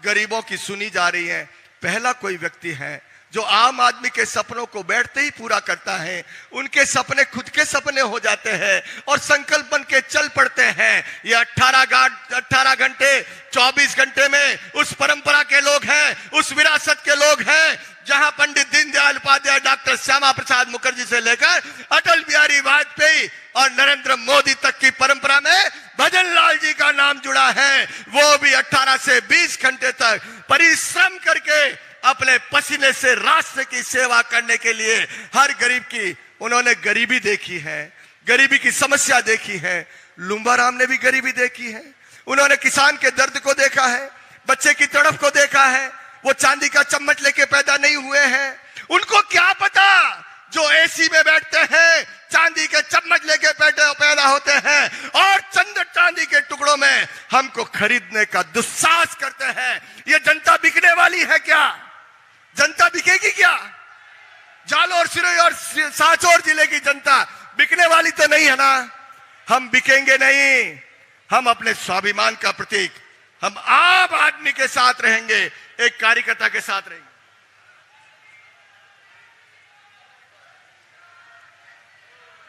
गरीबों की सुनी जा रही है। पहला कोई व्यक्ति है जो आम आदमी के सपनों को बैठते ही पूरा करता है, उनके सपने खुद के सपने हो जाते हैं और संकल्प बन के चल पड़ते हैं। ये 18 घंटे 24 घंटे में उस परंपरा के लोग हैं, उस विरासत के लोग हैं, जहां पंडित दीनदयाल उपाध्याय, डॉक्टर श्यामा प्रसाद मुखर्जी से लेकर अटल बिहारी वाजपेयी और नरेंद्र मोदी तक की परंपरा में भजन लाल जी का नाम जुड़ा है। वो भी 18 से 20 घंटे तक परिश्रम करके अपने पसीने से राष्ट्र की सेवा करने के लिए, हर गरीब की उन्होंने गरीबी देखी है, गरीबी की समस्या देखी है। लुम्बा राम ने भी गरीबी देखी है, उन्होंने किसान के दर्द को देखा है, बच्चे की तड़प को देखा है। वो चांदी का चम्मच लेके पैदा नहीं हुए हैं, उनको क्या पता जो एसी में बैठते हैं चांदी के चम्मच लेके पैदा होते हैं और चंद चांदी के टुकड़ों में हमको खरीदने का दुस्साहस करते हैं। ये जनता बिकने वाली है क्या? जनता बिकेगी क्या? जालौर, सिरोही और सांचौर जिले की जनता बिकने वाली तो नहीं है ना। हम बिकेंगे नहीं, हम अपने स्वाभिमान का प्रतीक, हम आम आदमी के साथ रहेंगे, एक कार्यकर्ता के साथ रहेंगे।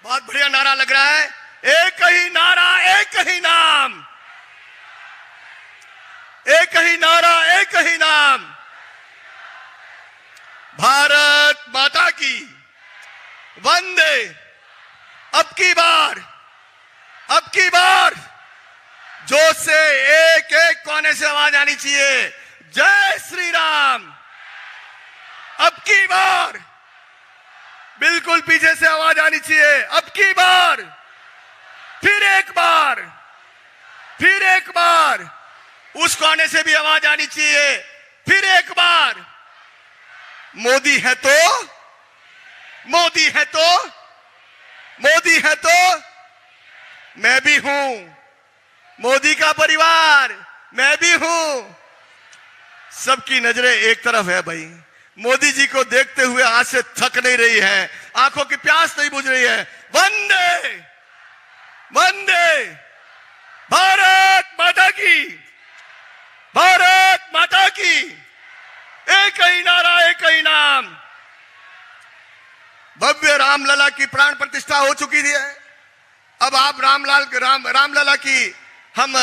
बहुत बढ़िया नारा लग रहा है, एक ही नारा एक ही नाम, एक ही नारा एक ही नाम। भारत माता की वंदे। अब की बार जोश से एक एक कोने से आवाज आनी चाहिए, जय श्री राम। अब की बार बिल्कुल पीछे से आवाज आनी चाहिए, अब की बार, फिर एक बार उस कोने से भी आवाज आनी चाहिए, फिर एक बार। मोदी है तो, मोदी है तो, मोदी है तो मैं भी हूं, मोदी का परिवार मैं भी हूं। सबकी नजरें एक तरफ है भाई, मोदी जी को देखते हुए आज से थक नहीं रही है, आंखों की प्यास नहीं बुझ रही है। वंदे वंदे भारत माता की, भारत माता की। एक ही नारा एक ही नाम। भव्य रामलला की प्राण प्रतिष्ठा हो चुकी है। अब आप रामलला की हम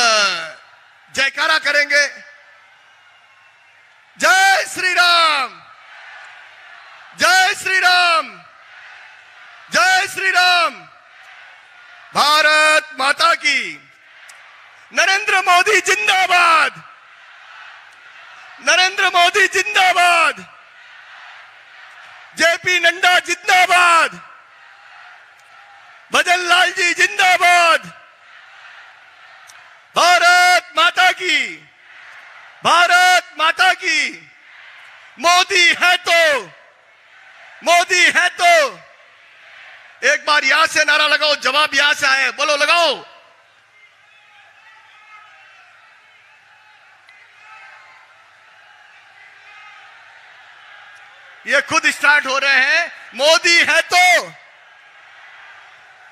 जयकारा करेंगे। जय श्री राम, जय श्री राम, जय श्री राम। भारत माता की। नरेंद्र मोदी जिंदाबाद, नरेंद्र मोदी जिंदाबाद, जेपी नड्डा जिंदाबाद, भजन लाल जी जिंदाबाद। भारत माता की, भारत माता की। मोदी है तो, मोदी है तो। एक बार यहां से नारा लगाओ, जवाब यहां से आए, बोलो लगाओ। ये खुद स्टार्ट हो रहे हैं। मोदी है तो।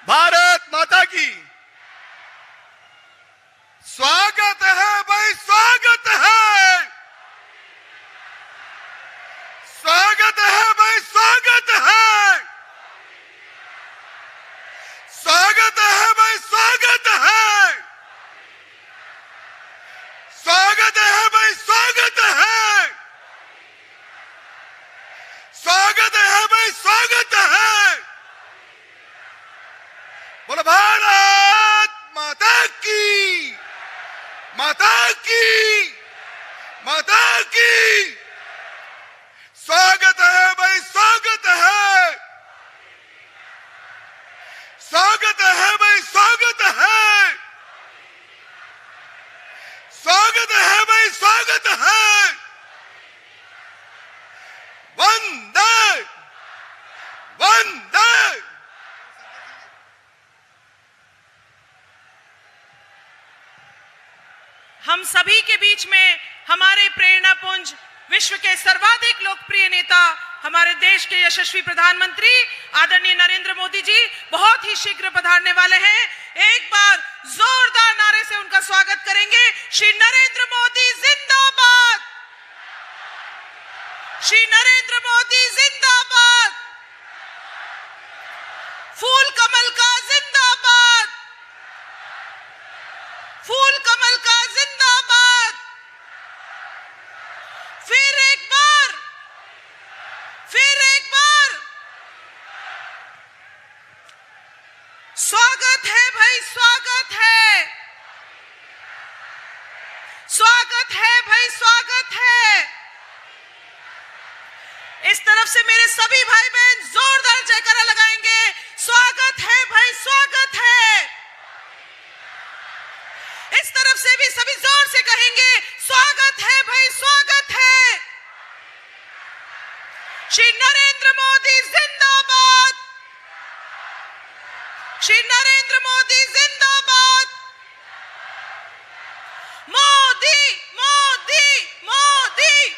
भारत माता की। स्वागत है भाई, स्वागत है, स्वागत है भाई, स्वागत है, स्वागत है भाई, स्वागत है, स्वागत है भाई, स्वागत है, स्वागत है भाई, स्वागत है। बोलो भारत माता की, माता की, माता की। स्वागत है भाई, स्वागत है, स्वागत है भाई, स्वागत है, स्वागत है भाई, स्वागत है। वंदे, वंदे। हम सभी के बीच में हमारे प्रेरणापुंज, विश्व के सर्वाधिक लोकप्रिय नेता, हमारे देश के यशस्वी प्रधानमंत्री आदरणीय नरेंद्र मोदी जी बहुत ही शीघ्र पधारने वाले हैं। एक बार जोरदार नारे से उनका स्वागत करेंगे। श्री नरेंद्र मोदी जिंदाबाद, श्री नरेंद्र मोदी जिंदाबाद, फूल कमल का जिंदाबाद, फूल कमल का जिंदाबाद। फिर एक बार, फिर एक बार। स्वागत है भाई, स्वागत है, स्वागत है भाई, स्वागत है। इस तरफ से मेरे सभी भाई बहन जोरदार जयकारा लगाएंगे। स्वागत है भाई, स्वागत है। इस तरफ से भी सभी जोर से कहेंगे, स्वागत है भाई, स्वागत है। श्री नरेंद्र मोदी जिंदाबाद, श्री नरेंद्र मोदी जिंदाबाद। मोदी, मोदी, मोदी।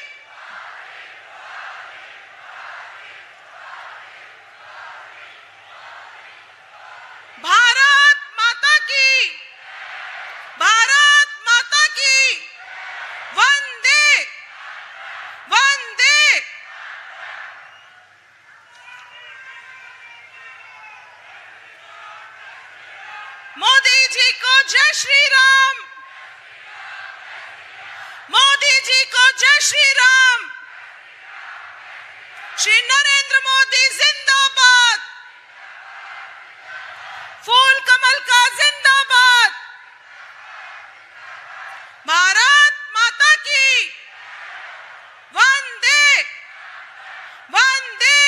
भारत माता की, भारत माता की। वंदे, वंदे। मोदी जी को जय श्री राम, मोदी जी को जय श्री राम। श्री नरेंद्र मोदी जिंदाबाद, फूल कमल का जिंदाबाद। भारत माता की। वंदे, वंदे।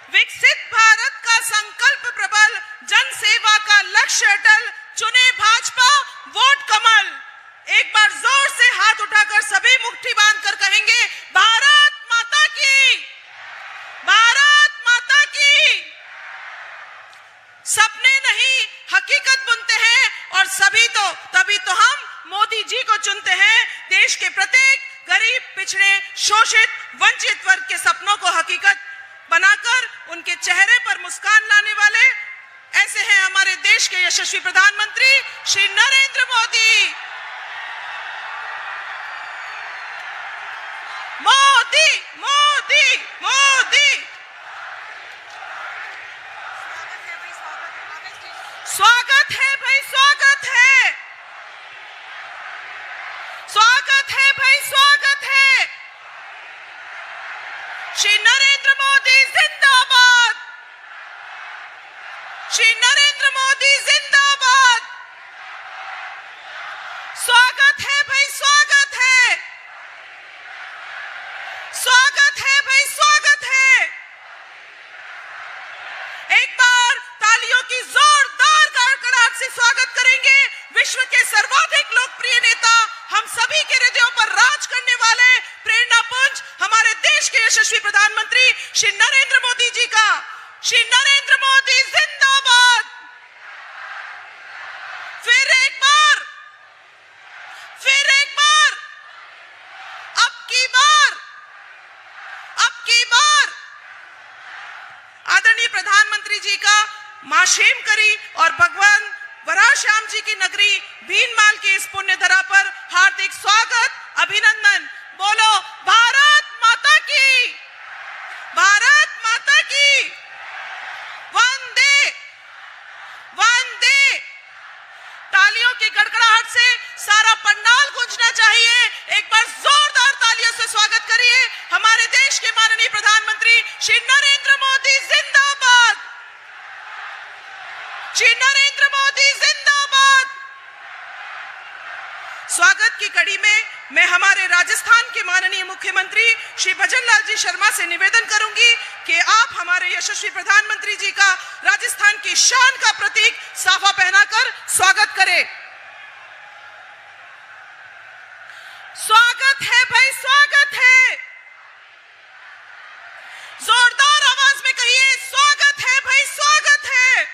विकसित भारत का संकल्प प्रबल, जन सेवा का लक्ष्य अटल, चुने भाजपा, वोट कमल। एक बार जोर से हाथ उठाकर सभी मुट्ठी बांधकर कहेंगे, भारत माता की, भारत माता की। सपने नहीं हकीकत बुनते हैं और तभी तो हम मोदी जी को चुनते हैं। देश के प्रत्येक गरीब, पिछड़े, शोषित, वंचित वर्ग के सपनों को हकीकत बनाकर उनके चेहरे पर मुस्कान लाने वाले ऐसे हैं हमारे देश के यशस्वी प्रधानमंत्री श्री नरेंद्र मोदी। मोदी मोदी मोदी मोदी। स्वागत है भाई, स्वागत है, स्वागत है भाई, स्वागत है। श्री नरेंद्र मोदी जिंदाबाद, श्री नरेंद्र मोदी जिंदाबाद। स्वागत है भाई, स्वागत है, स्वागत है भाई, स्वागत है। एक बार तालियों की जोरदार गड़गड़ाहट से स्वागत करेंगे विश्व के सर्वाधिक लोकप्रिय नेता, हम सभी के हृदयों पर राज करने वाले प्रेरणा पुंज, हमारे देश के यशस्वी प्रधानमंत्री श्री नरेंद्र मोदी जी का। श्री नरेंद्र मोदी जिंदाबाद। फिर एक बार, फिर एक बार, अब की बार, अब की बार। आदरणीय प्रधानमंत्री जी का मां शेमकरी और भगवान वराश्याम जी की नगरी भीनमाल की इस पुण्य धरा पर हार्दिक स्वागत, अभिनंदन। बोलो भारत माता की, भारत माता की। वंदे वंदे। तालियों की गड़गड़ाहट से सारा पंडाल गूंजना चाहिए। एक बार जोरदार तालियों से स्वागत करिए हमारे देश के माननीय प्रधानमंत्री श्री नरेंद्र मोदी जिंदाबाद, श्री नरेंद्र मोदी जिंदाबाद। स्वागत की कड़ी में मैं हमारे राजस्थान के माननीय मुख्यमंत्री श्री भजनलाल जी शर्मा से निवेदन करूंगी कि आप हमारे यशस्वी प्रधानमंत्री जी का राजस्थान की शान का प्रतीक साफा पहनाकर स्वागत करें। स्वागत है भाई, स्वागत है। जोरदार आवाज में कहिए, स्वागत है भाई, स्वागत है,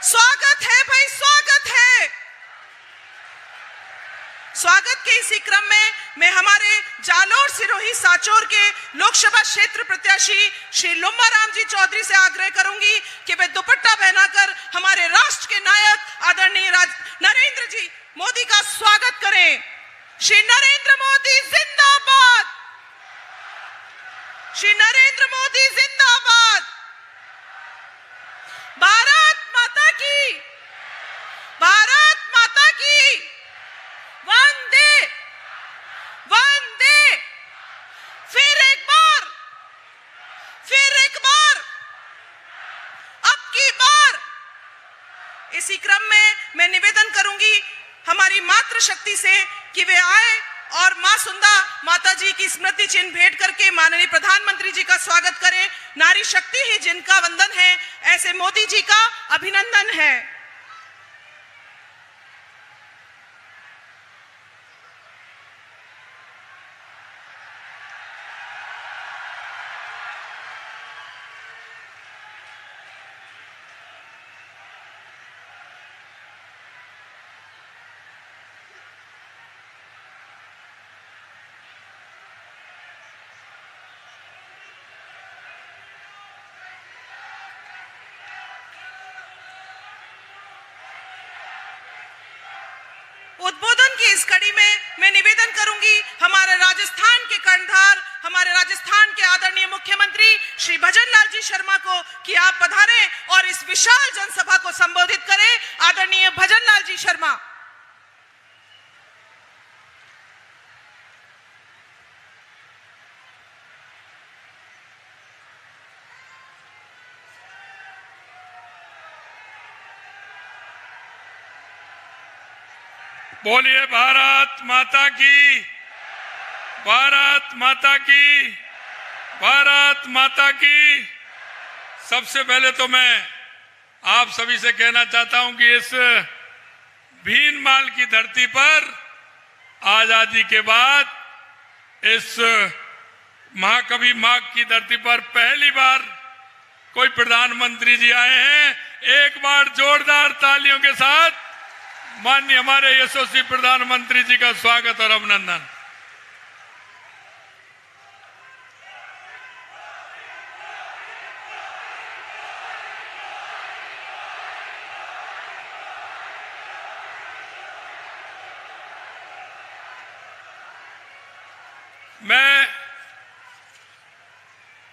स्वागत है भाई, स्वागत है। स्वागत के इसी क्रम में मैं हमारे जालोर सिरोही सांचौर के लोकसभा क्षेत्र प्रत्याशी श्री लुम्बाराम जी चौधरी से आग्रह करूंगी कि वे दुपट्टा पहनाकर हमारे राष्ट्र के नायक आदरणीय नरेंद्र जी मोदी का स्वागत करें। श्री नरेंद्र मोदी जिंदाबाद, श्री नरेंद्र मोदी जिंदाबाद। भारत माता की, भारत माता की। वंदे वंदे। फिर एक बार, फिर एक बार, अब की बार। इसी क्रम में मैं निवेदन करूंगी हमारी मातृशक्ति से कि वे आए और मां सुंदा माता जी की स्मृति चिन्ह भेंट करके माननीय प्रधानमंत्री जी का स्वागत करें। नारी शक्ति ही जिनका वंदन है, ऐसे मोदी जी का अभिनंदन है। उद्बोधन की इस कड़ी में मैं निवेदन करूंगी हमारे राजस्थान के कर्णधार, हमारे राजस्थान के आदरणीय मुख्यमंत्री श्री भजनलाल जी शर्मा को कि आप पधारें और इस विशाल जनसभा को संबोधित करें। आदरणीय भजनलाल जी शर्मा। बोलिए भारत माता की, भारत माता की, भारत माता की। सबसे पहले तो मैं आप सभी से कहना चाहता हूं कि इस भीनमाल की धरती पर आजादी के बाद इस महाकवि माघ की धरती पर पहली बार कोई प्रधानमंत्री जी आए हैं। एक बार जोरदार तालियों के साथ माननीय हमारे यशस्वी प्रधानमंत्री जी का स्वागत और अभिनंदन। मैं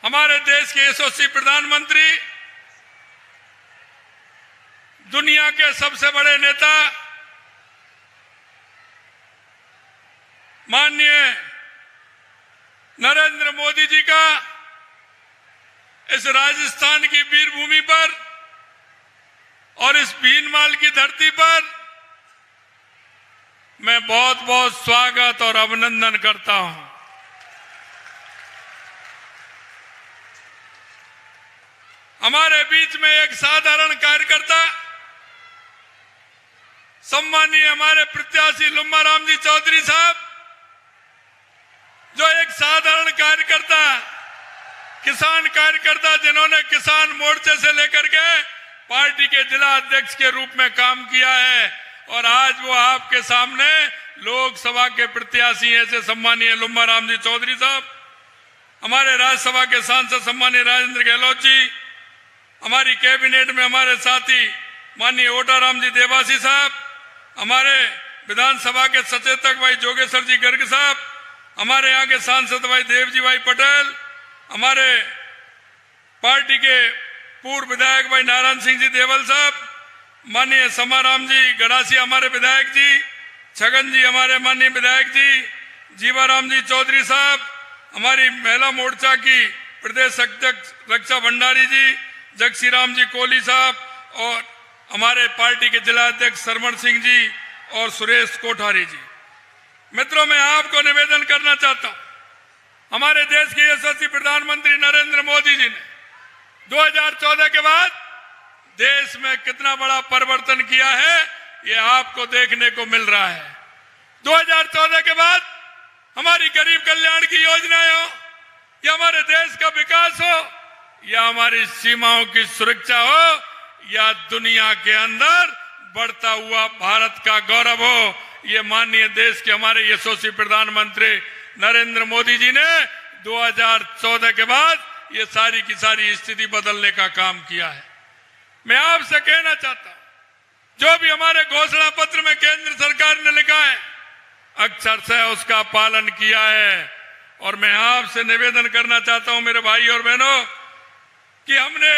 हमारे देश के यशस्वी प्रधानमंत्री, दुनिया के सबसे बड़े नेता माननीय नरेंद्र मोदी जी का इस राजस्थान की वीरभूमि पर और इस भीनमाल की धरती पर मैं बहुत बहुत स्वागत और अभिनंदन करता हूं। हमारे बीच में एक साधारण कार्यकर्ता, सम्मानीय हमारे प्रत्याशी लुम्बाराम जी चौधरी साहब, जो एक साधारण कार्यकर्ता, किसान कार्यकर्ता, जिन्होंने किसान मोर्चे से लेकर के पार्टी के जिला अध्यक्ष के रूप में काम किया है और आज वो आपके सामने लोकसभा के प्रत्याशी हैं, ऐसे सम्मानीय लुम्बाराम जी चौधरी साहब, हमारे राज्यसभा के सांसद सम्मानीय राजेंद्र गहलोत जी, हमारी कैबिनेट में हमारे साथी माननीय ओटाराम जी देवासी साहब, हमारे विधानसभा के सचेतक भाई जोगेश्वर जी गर्ग साहब, हमारे यहाँ के सांसद भाई देवजी भाई पटेल, हमारे पार्टी के पूर्व विधायक भाई नारायण सिंह जी देवल साहब, माननीय समाराम जी गड़ासी हमारे विधायक जी, छगन जी हमारे माननीय विधायक जी, जीवाराम जी चौधरी साहब, हमारी महिला मोर्चा की प्रदेश अध्यक्ष रक्षा भंडारी जी, जगसीराम जी कोहली साहब और हमारे पार्टी के जिला अध्यक्ष सरमण सिंह जी और सुरेश कोठारी जी। मित्रों, मैं आपको निवेदन करना चाहता हूं, हमारे देश के यशस्वी प्रधानमंत्री नरेंद्र मोदी जी ने 2014 के बाद देश में कितना बड़ा परिवर्तन किया है, ये आपको देखने को मिल रहा है। 2014 के बाद हमारी गरीब कल्याण की योजनाएं हो या हमारे देश का विकास हो या हमारी सीमाओं की सुरक्षा हो या दुनिया के अंदर बढ़ता हुआ भारत का गौरव हो, ये माननीय देश के हमारे यशस्वी प्रधानमंत्री नरेंद्र मोदी जी ने 2014 के बाद ये सारी की सारी स्थिति बदलने का काम किया है। मैं आपसे कहना चाहता हूं, जो भी हमारे घोषणा पत्र में केंद्र सरकार ने लिखा है, अक्षर से उसका पालन किया है। और मैं आपसे निवेदन करना चाहता हूं मेरे भाई और बहनों कि हमने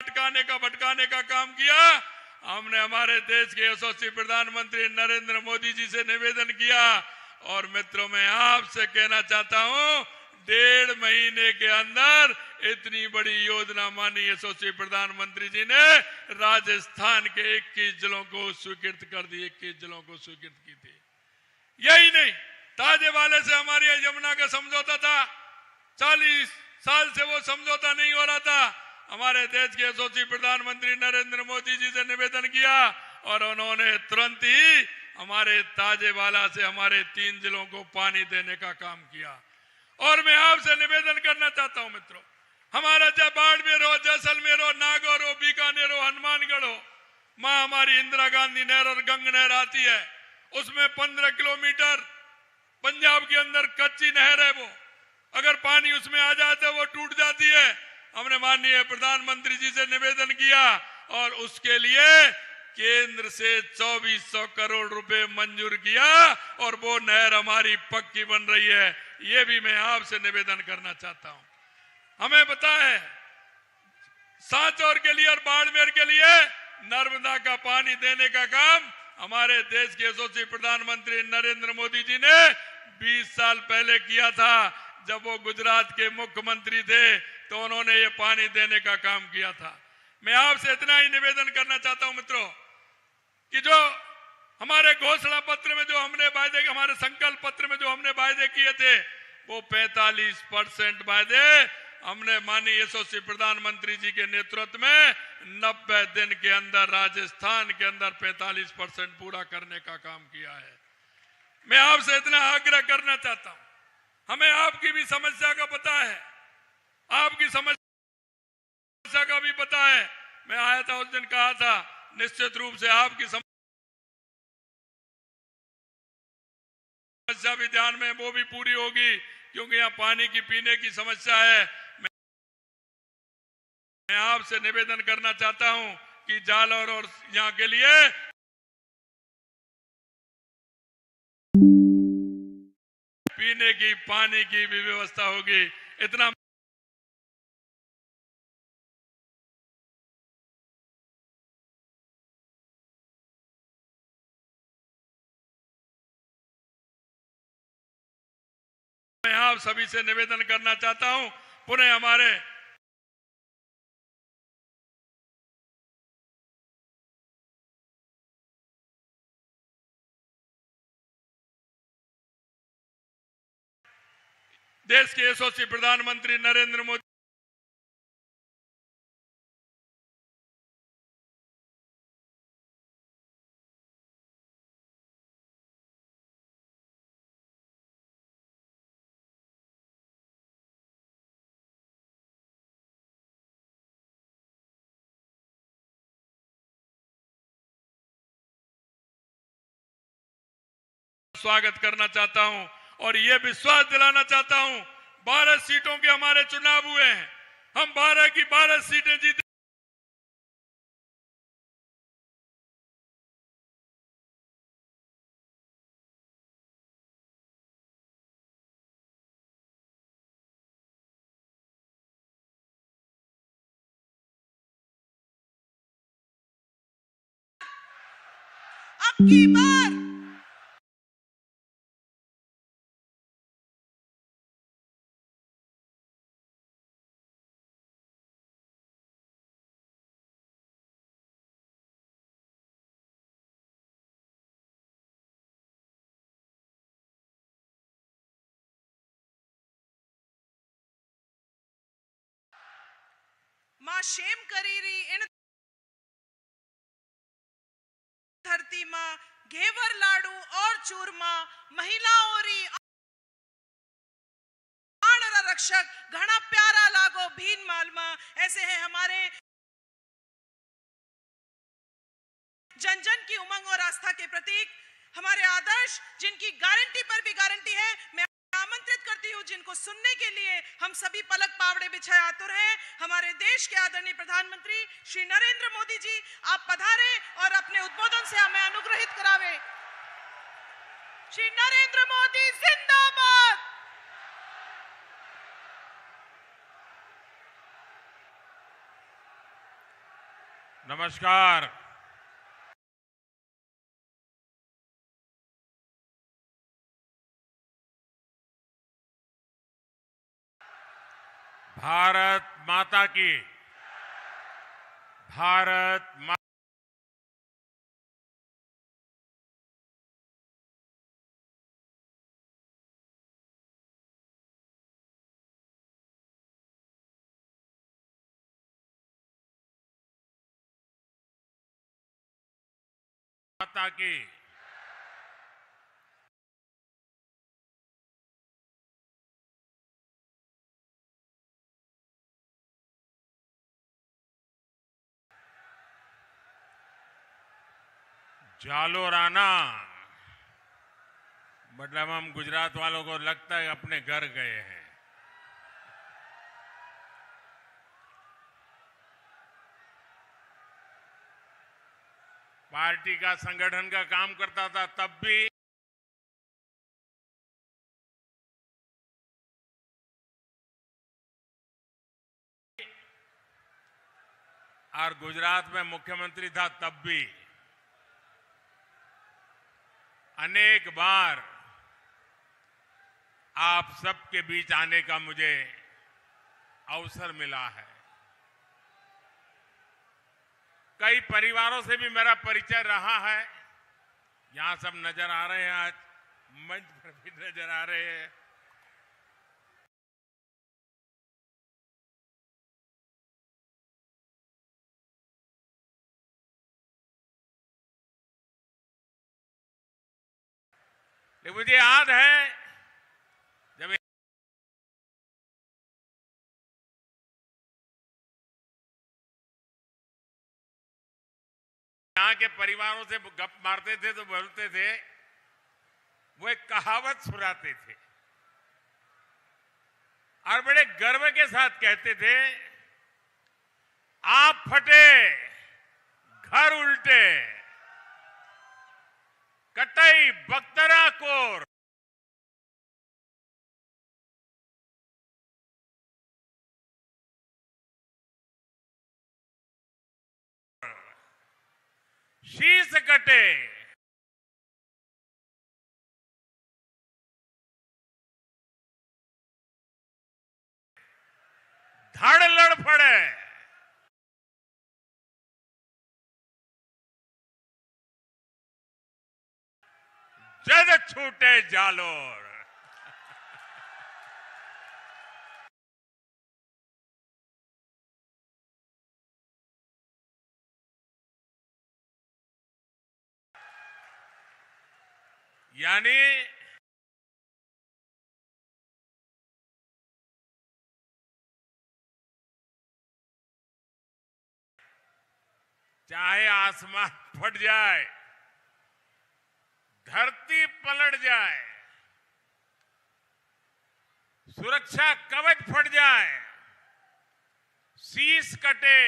भटकाने का काम किया हमने हमारे देश के यशस्वी प्रधानमंत्री नरेंद्र मोदी जी से निवेदन किया। और मित्रों, मैं आपसे कहना चाहता हूं, 1.5 महीने के अंदर इतनी बड़ी योजना माननीय यशस्वी प्रधानमंत्री जी ने राजस्थान के 21 जिलों को स्वीकृत कर दी, 21 जिलों को स्वीकृत की थी। यही नहीं, ताजे वाले से हमारी यमुना का समझौता था, 40 साल से वो समझौता नहीं हो रहा था। हमारे देश के यशस्वी प्रधानमंत्री नरेंद्र मोदी जी से निवेदन किया और उन्होंने तुरंत ही हमारे ताजेवाला से हमारे 3 जिलों को पानी देने का काम किया। और मैं आपसे निवेदन करना चाहता हूं मित्रों, हमारा चाहे बाड़मेर हो, जैसलमेर हो, नागौर हो, बीकानेर हो, हनुमानगढ़ हो, मां हमारी इंदिरा गांधी नहर और गंग नहर आती है, उसमें 15 किलोमीटर पंजाब के अंदर कच्ची नहर है। वो अगर पानी उसमें आ जाए तो वो टूट जाती है। हमने माननीय प्रधानमंत्री जी से निवेदन किया और उसके लिए केंद्र से 2400 करोड़ रुपए मंजूर किया और वो नहर हमारी पक्की बन रही है। ये भी मैं आपसे निवेदन करना चाहता हूं। हमें पता है सांचौर के लिए और बाड़मेर के लिए नर्मदा का पानी देने का काम हमारे देश के यशस्वी प्रधानमंत्री नरेंद्र मोदी जी ने 20 साल पहले किया था। जब वो गुजरात के मुख्यमंत्री थे तो उन्होंने ये पानी देने का काम किया था। मैं आपसे इतना ही निवेदन करना चाहता हूं मित्रों कि जो हमारे घोषणा पत्र में जो हमने वायदे, हमारे संकल्प पत्र में जो हमने वायदे किए थे, वो 45% वायदे हमने माननीय यशस्वी प्रधानमंत्री जी के नेतृत्व में 90 दिन के अंदर राजस्थान के अंदर 45% पूरा करने का काम किया है। मैं आपसे इतना आग्रह करना चाहता हूं, हमें आपकी भी समस्या का पता है, आपकी समस्या का भी पता है। मैं आया था उस दिन, कहा था निश्चित रूप से आपकी समस्या भी ध्यान में, वो भी पूरी होगी, क्योंकि यहाँ पानी की पीने की समस्या है। मैं आपसे निवेदन करना चाहता हूं कि जालौर और यहाँ के लिए पीने की पानी की भी व्यवस्था होगी। इतना मैं आप सभी से निवेदन करना चाहता हूं। पुनः हमारे देश के यशस्वी प्रधानमंत्री नरेंद्र मोदी स्वागत करना चाहता हूं और ये विश्वास दिलाना चाहता हूं, 12 सीटों के हमारे चुनाव हुए हैं, हम 12 की 12 सीटें जीते। अब की बार मां शेम करी रही इन धरती मां घेवर लाडू और चूरमा महिलाओं री रक्षक घना प्यारा लागो भीन मालमा। ऐसे हैं हमारे जन जन की उमंग और आस्था के प्रतीक, हमारे आदर्श जिनकी गारंटी पर भी गारंटी है। मैं आमंत्रित करती हूं जिनको सुनने के लिए हम सभी पलक पावड़े बिछाए आतुर हैं, हमारे देश के आदरणीय प्रधानमंत्री श्री नरेंद्र मोदी जी, आप पधारे और अपने उद्बोधन से हमें अनुग्रहित करावे। श्री नरेंद्र मोदी जिंदाबाद। नमस्कार। भारत माता की, भारत माता की। जालोराना मतलब हम गुजरात वालों को लगता है अपने घर गए हैं। पार्टी का संगठन का काम करता था तब भी और गुजरात में मुख्यमंत्री था तब भी अनेक बार आप सबके बीच आने का मुझे अवसर मिला है। कई परिवारों से भी मेरा परिचय रहा है। यहां सब नजर आ रहे हैं, आज मंच पर भी नजर आ रहे हैं। लेकिन मुझे याद है जब यहाँ के परिवारों से गप मारते थे तो बोलते थे, वो एक कहावत सुनाते थे और बड़े गर्व के साथ कहते थे, आप फटे घर उल्टे कटई बख्तरा कोर। शीश कटे धड़ लड़ पड़े। जद छूटे जालोर। यानी चाहे आसमान फट जाए, धरती पलट जाए, सुरक्षा कवच फट जाए, शीश कटे,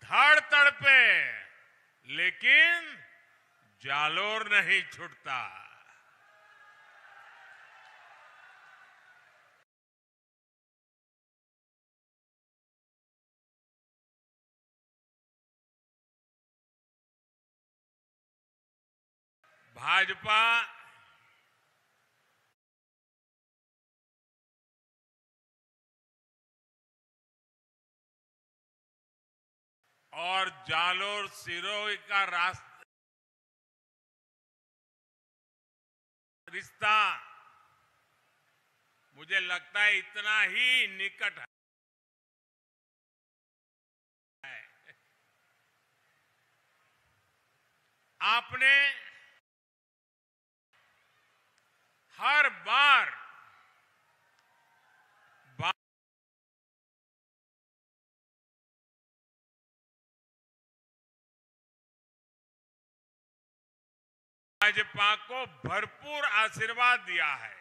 धड़ तड़पे, लेकिन जालोर नहीं छूटता। भाजपा और जालोर सिरोही का रिश्ता मुझे लगता है इतना ही निकट है। आपने हर बार भाजपा को भरपूर आशीर्वाद दिया है।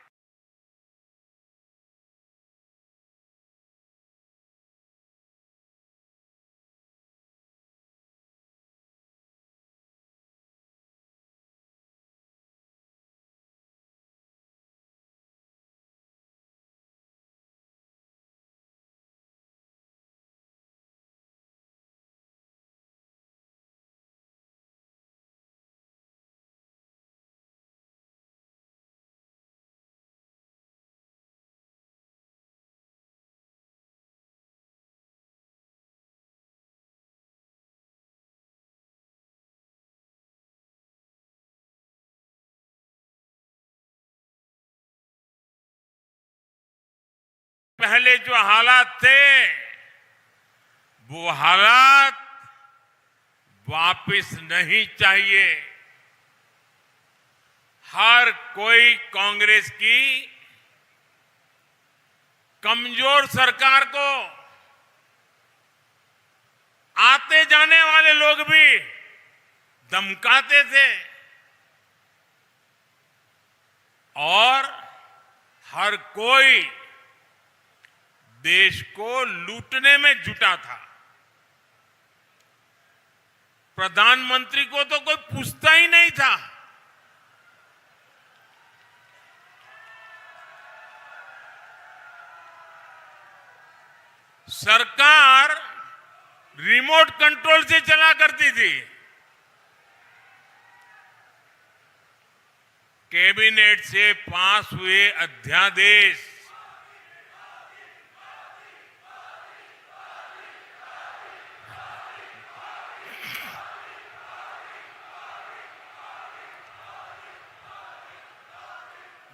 पहले जो हालात थे वो हालात वापस नहीं चाहिए। हर कोई कांग्रेस की कमजोर सरकार को आते जाने वाले लोग भी धमकाते थे और हर कोई देश को लूटने में जुटा था। प्रधानमंत्री को तो कोई पूछता ही नहीं था। सरकार रिमोट कंट्रोल से चला करती थी। कैबिनेट से पास हुए अध्यादेश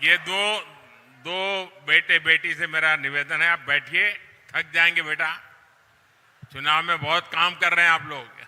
ये दो बेटे बेटी से मेरा निवेदन है, आप बैठिए, थक जाएंगे बेटा, चुनाव में बहुत काम कर रहे हैं आप लोग।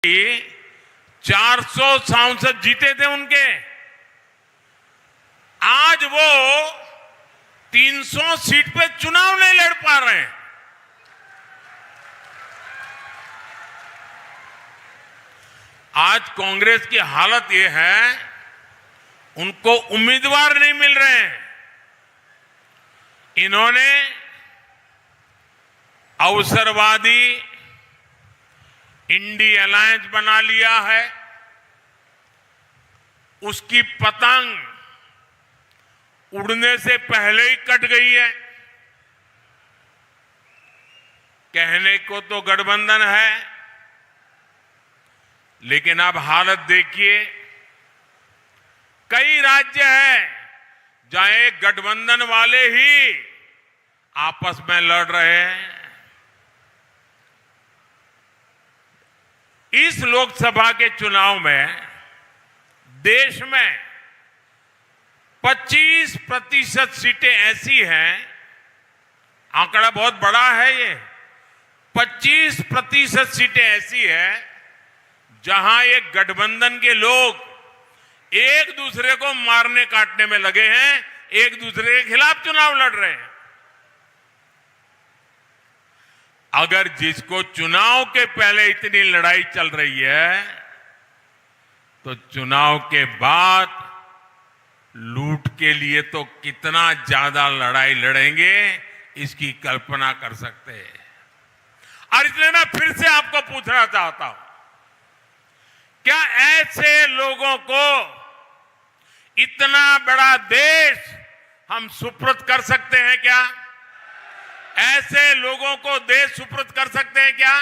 कि 400 सांसद जीते थे उनके, आज वो 300 सीट पे चुनाव नहीं लड़ पा रहे हैं। आज कांग्रेस की हालत ये है, उनको उम्मीदवार नहीं मिल रहे हैं। इन्होंने अवसरवादी इंडी अलायंस बना लिया है, उसकी पतंग उड़ने से पहले ही कट गई है। कहने को तो गठबंधन है, लेकिन अब हालत देखिए, कई राज्य हैं जहां एक गठबंधन वाले ही आपस में लड़ रहे हैं। इस लोकसभा के चुनाव में देश में 25% सीटें ऐसी हैं, आंकड़ा बहुत बड़ा है ये, 25% सीटें ऐसी हैं जहां एक गठबंधन के लोग एक दूसरे को मारने काटने में लगे हैं, एक दूसरे के खिलाफ चुनाव लड़ रहे हैं। अगर जिसको चुनाव के पहले इतनी लड़ाई चल रही है, तो चुनाव के बाद लूट के लिए तो कितना ज्यादा लड़ाई लड़ेंगे, इसकी कल्पना कर सकते हैं। और इसलिए मैं फिर से आपको पूछना चाहता हूं, क्या ऐसे लोगों को इतना बड़ा देश हम सुपुर्द कर सकते हैं? क्या ऐसे लोगों को देश सुपुर्द कर सकते हैं क्या?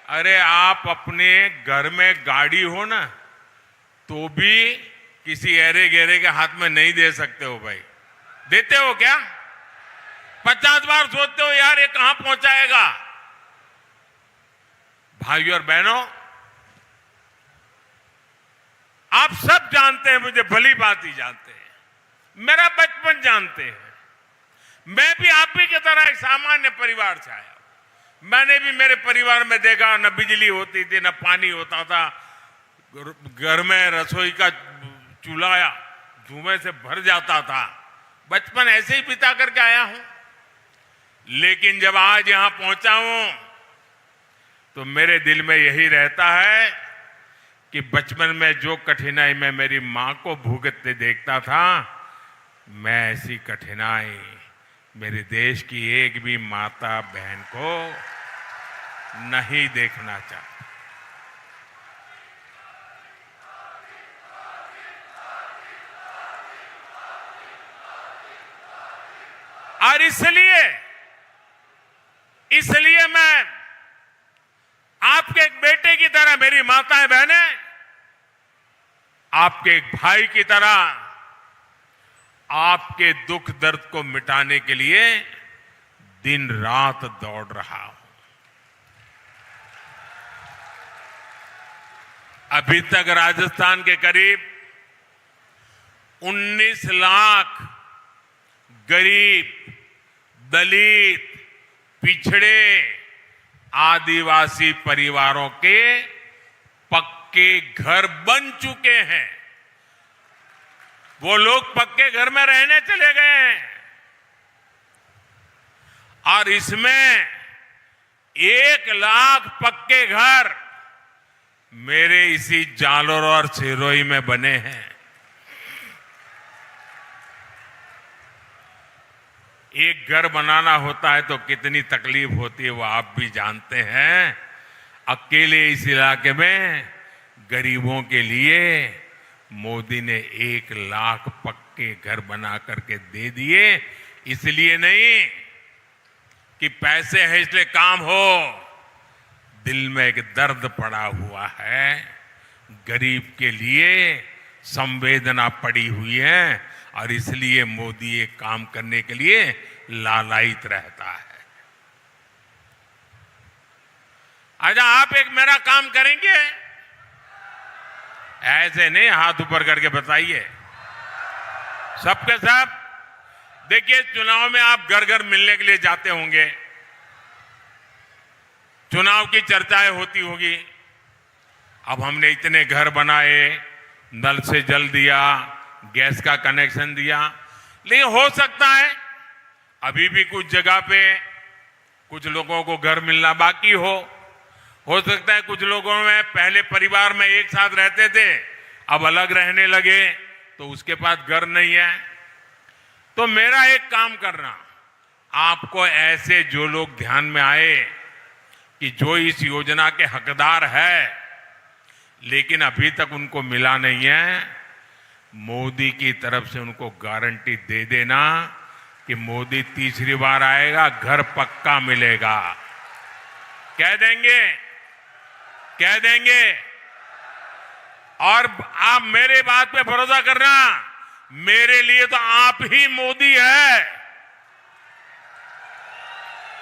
अरे आप अपने घर में गाड़ी हो ना, तो भी किसी ऐरे गहरे के हाथ में नहीं दे सकते हो भाई। देते हो क्या? 50 बार सोचते हो यार ये कहां पहुंचाएगा। भाइयों और बहनों, आप सब जानते हैं, मुझे भली बात ही जानते हैं, मेरा बचपन जानते हैं। मैं भी आप ही की तरह एक सामान्य परिवार से आया। मैंने भी मेरे परिवार में देखा, न बिजली होती थी, न पानी होता था, घर में रसोई का चूल्हा धुएं से भर जाता था। बचपन ऐसे ही बिता करके आया हूं, लेकिन जब आज यहां पहुंचा हूं तो मेरे दिल में यही रहता है कि बचपन में जो कठिनाई मैं मेरी मां को भुगतते देखता था, मैं ऐसी कठिनाई मेरे देश की एक भी माता बहन को नहीं देखना चाहता। और इसलिए मैं आपके एक बेटे की तरह, मेरी माताएं बहनें आपके एक भाई की तरह आपके दुख दर्द को मिटाने के लिए दिन रात दौड़ रहा हूं। अभी तक राजस्थान के करीब 19 लाख गरीब, दलित, पिछड़े, आदिवासी परिवारों के पक्के घर बन चुके हैं। वो लोग पक्के घर में रहने चले गए हैं और इसमें 1 लाख पक्के घर मेरे इसी जालोर और सिरोही में बने हैं। एक घर बनाना होता है तो कितनी तकलीफ होती है वो आप भी जानते हैं। अकेले इस इलाके में गरीबों के लिए मोदी ने 1 लाख पक्के घर बना करके दे दिए। इसलिए नहीं कि पैसे है इसलिए काम हो, दिल में एक दर्द पड़ा हुआ है, गरीब के लिए संवेदना पड़ी हुई है और इसलिए मोदी ये काम करने के लिए लालायित रहता है। अच्छा, आप एक मेरा काम करेंगे? ऐसे नहीं, हाथ ऊपर करके बताइए सबके सब। देखिए, चुनाव में आप घर घर मिलने के लिए जाते होंगे, चुनाव की चर्चाएं होती होगी। अब हमने इतने घर बनाए, नल से जल दिया, गैस का कनेक्शन दिया, लेकिन हो सकता है अभी भी कुछ जगह पे कुछ लोगों को घर मिलना बाकी हो सकता है कुछ लोगों में पहले परिवार में एक साथ रहते थे, अब अलग रहने लगे तो उसके पास घर नहीं है। तो मेरा एक काम करना, आपको ऐसे जो लोग ध्यान में आए कि जो इस योजना के हकदार है लेकिन अभी तक उनको मिला नहीं है, मोदी की तरफ से उनको गारंटी दे देना कि मोदी तीसरी बार आएगा, घर पक्का मिलेगा। कह देंगे, कह देंगे। और आप मेरे बात पे भरोसा करना, मेरे लिए तो आप ही मोदी है।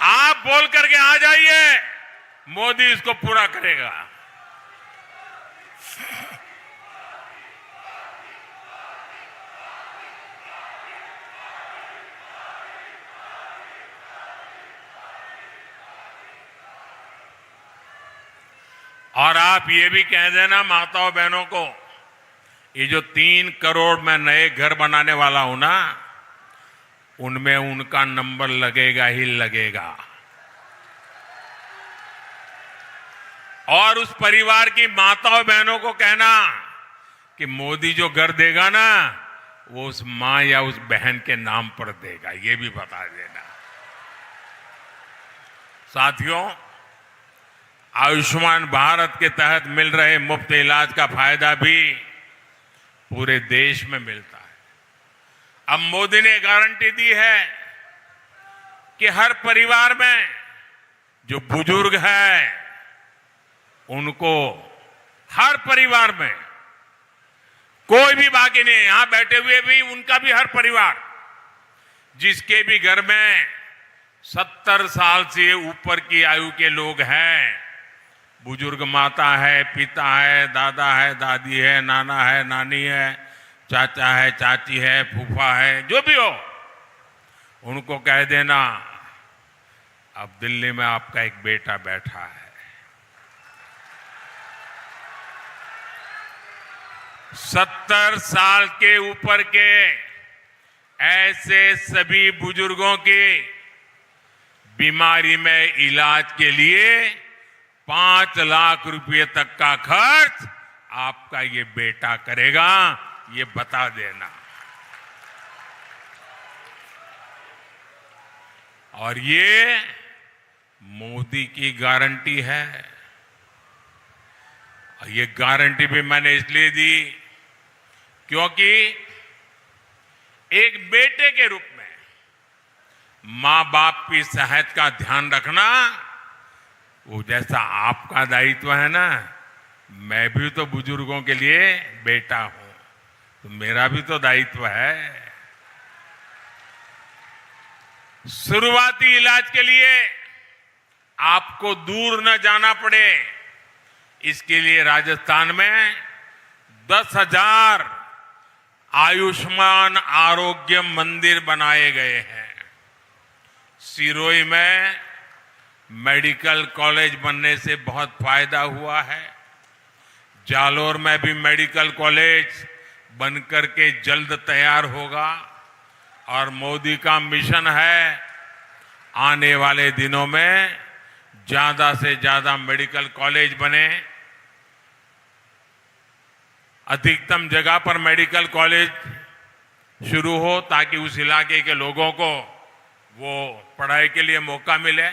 आप बोल करके आ जाइए, मोदी इसको पूरा करेगा। और आप ये भी कह देना माताओं बहनों को, ये जो 3 करोड़ मैं नए घर बनाने वाला हूं ना, उनमें उनका नंबर लगेगा ही लगेगा। और उस परिवार की माताओं बहनों को कहना कि मोदी जो घर देगा ना, वो उस मां या उस बहन के नाम पर देगा, ये भी बता देना। साथियों, आयुष्मान भारत के तहत मिल रहे मुफ्त इलाज का फायदा भी पूरे देश में मिलता है। अब मोदी ने गारंटी दी है कि हर परिवार में जो बुजुर्ग है उनको, हर परिवार में कोई भी बाकी नहीं, यहां बैठे हुए भी उनका भी, हर परिवार जिसके भी घर में 70 साल से ऊपर की आयु के लोग हैं, बुजुर्ग माता है, पिता है, दादा है, दादी है, नाना है, नानी है, चाचा है, चाची है, फूफा है, जो भी हो, उनको कह देना अब दिल्ली में आपका एक बेटा बैठा है। 70 साल के ऊपर के ऐसे सभी बुजुर्गों की बीमारी में इलाज के लिए 5 लाख रुपए तक का खर्च आपका ये बेटा करेगा, ये बता देना। और ये मोदी की गारंटी है। और ये गारंटी भी मैंने इसलिए दी क्योंकि एक बेटे के रूप में मां बाप की सेहत का ध्यान रखना वो जैसा आपका दायित्व है ना, मैं भी तो बुजुर्गों के लिए बेटा हूं, तो मेरा भी तो दायित्व है। शुरुआती इलाज के लिए आपको दूर न जाना पड़े, इसके लिए राजस्थान में 10,000 आयुष्मान आरोग्य मंदिर बनाए गए हैं। सिरोही में मेडिकल कॉलेज बनने से बहुत फायदा हुआ है। जालोर में भी मेडिकल कॉलेज बनकर के जल्द तैयार होगा। और मोदी का मिशन है आने वाले दिनों में ज्यादा से ज्यादा मेडिकल कॉलेज बने, अधिकतम जगह पर मेडिकल कॉलेज शुरू हो ताकि उस इलाके के लोगों को वो पढ़ाई के लिए मौका मिले।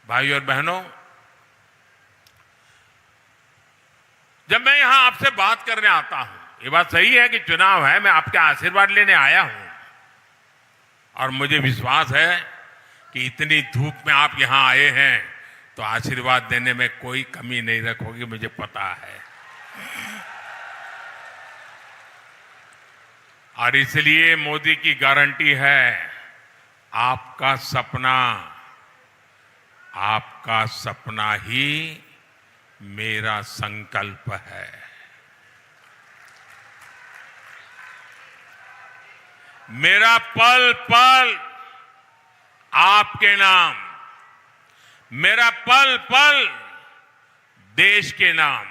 भाई और बहनों, जब मैं यहां आपसे बात करने आता हूं, ये बात सही है कि चुनाव है, मैं आपके आशीर्वाद लेने आया हूं और मुझे विश्वास है कि इतनी धूप में आप यहां आए हैं तो आशीर्वाद देने में कोई कमी नहीं रखोगे, मुझे पता है। और इसलिए मोदी की गारंटी है, आपका सपना ही मेरा संकल्प है। मेरा पल पल आपके नाम, मेरा पल पल देश के नाम।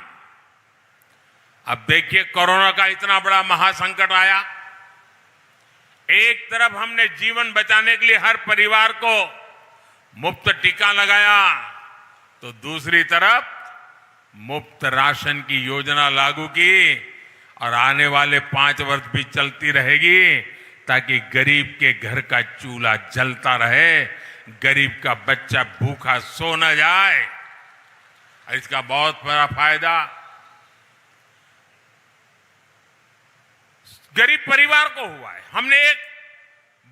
अब देखिए, कोरोना का इतना बड़ा महासंकट आया, एक तरफ हमने जीवन बचाने के लिए हर परिवार को मुफ्त टीका लगाया, तो दूसरी तरफ मुफ्त राशन की योजना लागू की और आने वाले 5 वर्ष भी चलती रहेगी ताकि गरीब के घर का चूल्हा जलता रहे, गरीब का बच्चा भूखा सो न जाए। इसका बहुत बड़ा फायदा गरीब परिवार को हुआ है। हमने एक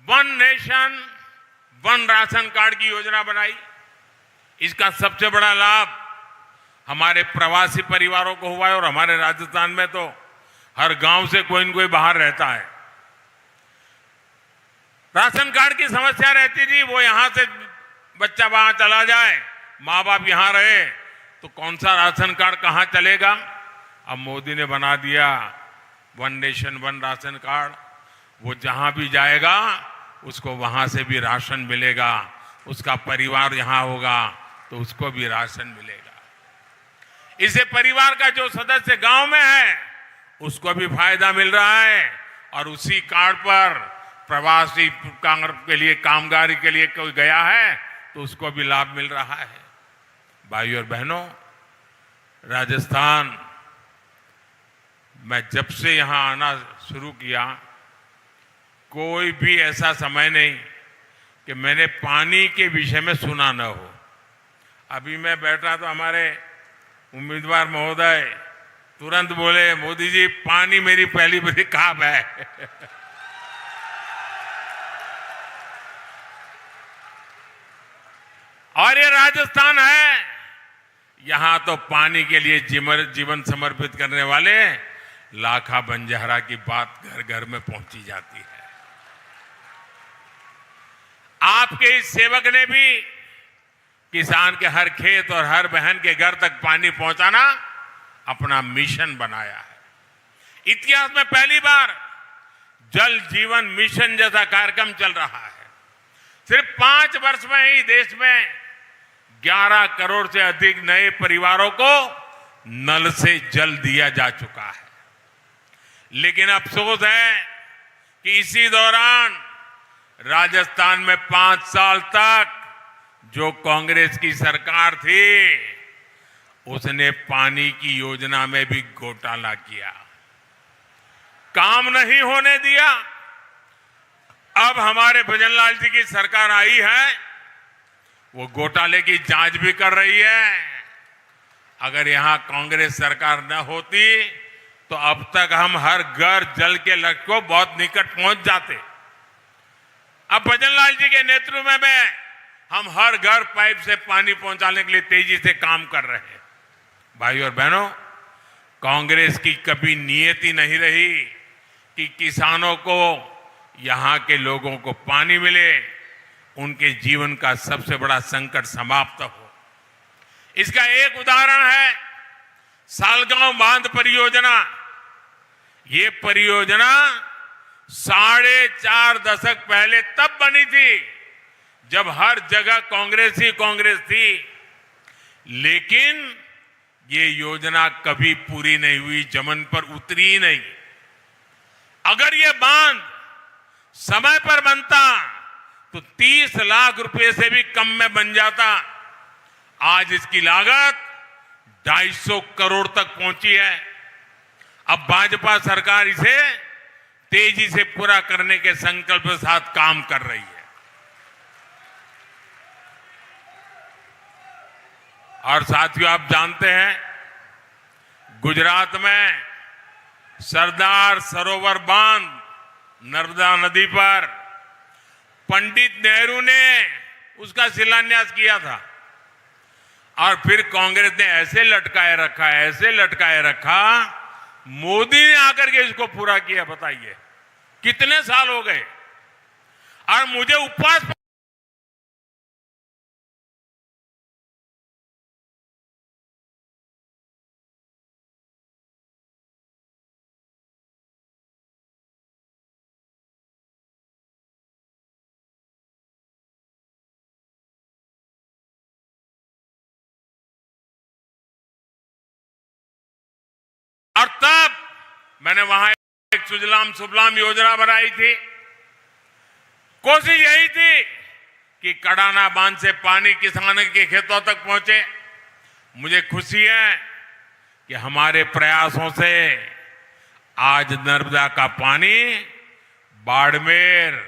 1 नेशन 1 राशन कार्ड की योजना बनाई। इसका सबसे बड़ा लाभ हमारे प्रवासी परिवारों को हुआ है और हमारे राजस्थान में तो हर गांव से कोई न कोई बाहर रहता है। राशन कार्ड की समस्या रहती थी, वो यहां से बच्चा वहां चला जाए, माँ बाप यहां रहे, तो कौन सा राशन कार्ड कहां चलेगा। अब मोदी ने बना दिया 1 नेशन 1 राशन कार्ड। वो जहां भी जाएगा उसको वहां से भी राशन मिलेगा, उसका परिवार यहां होगा तो उसको भी राशन मिलेगा। इससे परिवार का जो सदस्य गांव में है उसको भी फायदा मिल रहा है और उसी कार्ड पर प्रवासी के लिए, कामगारी के लिए कोई गया है तो उसको भी लाभ मिल रहा है। भाइयों और बहनों, राजस्थान मैं जब से यहां आना शुरू किया, कोई भी ऐसा समय नहीं कि मैंने पानी के विषय में सुना न हो। अभी मैं बैठा तो हमारे उम्मीदवार महोदय तुरंत बोले, मोदी जी पानी मेरी पहली बड़ी ख्वाब है। और ये राजस्थान है, यहां तो पानी के लिए जीवन समर्पित करने वाले लाखा बंजारा की बात घर घर में पहुंची जाती है। आपके इस सेवक ने भी किसान के हर खेत और हर बहन के घर तक पानी पहुंचाना अपना मिशन बनाया है। इतिहास में पहली बार जल जीवन मिशन जैसा कार्यक्रम चल रहा है। सिर्फ 5 वर्ष में ही देश में 11 करोड़ से अधिक नए परिवारों को नल से जल दिया जा चुका है। लेकिन अफसोस है कि इसी दौरान राजस्थान में 5 साल तक जो कांग्रेस की सरकार थी उसने पानी की योजना में भी घोटाला किया, काम नहीं होने दिया। अब हमारे भजनलाल जी की सरकार आई है, वो घोटाले की जांच भी कर रही है। अगर यहां कांग्रेस सरकार न होती तो अब तक हम हर घर जल के लक्ष्य को बहुत निकट पहुंच जाते। अब भजनलाल जी के नेतृत्व में हम हर घर पाइप से पानी पहुंचाने के लिए तेजी से काम कर रहे हैं। भाई और बहनों, कांग्रेस की कभी नियति नहीं रही कि किसानों को, यहां के लोगों को पानी मिले, उनके जीवन का सबसे बड़ा संकट समाप्त हो। इसका एक उदाहरण है सालगांव बांध परियोजना। ये परियोजना 4.5 दशक पहले तब बनी थी जब हर जगह कांग्रेस ही कांग्रेस थी, लेकिन ये योजना कभी पूरी नहीं हुई, जमीन पर उतरी ही नहीं। अगर ये बांध समय पर बनता तो 30 लाख रुपए से भी कम में बन जाता। आज इसकी लागत 250 करोड़ तक पहुंची है। अब भाजपा सरकार इसे तेजी से पूरा करने के संकल्प के साथ काम कर रही है। और साथियों, आप जानते हैं गुजरात में सरदार सरोवर बांध नर्मदा नदी पर पंडित नेहरू ने उसका शिलान्यास किया था, और फिर कांग्रेस ने ऐसे लटकाए रखा, मोदी ने आकर के इसको पूरा किया। बताइए कितने साल हो गए। और मुझे उपवास और तब मैंने वहां एक सुजलाम सुफलाम योजना बनाई थी। कोशिश यही थी कि कड़ाना बांध से पानी किसानों के खेतों तक पहुंचे। मुझे खुशी है कि हमारे प्रयासों से आज नर्मदा का पानी बाड़मेर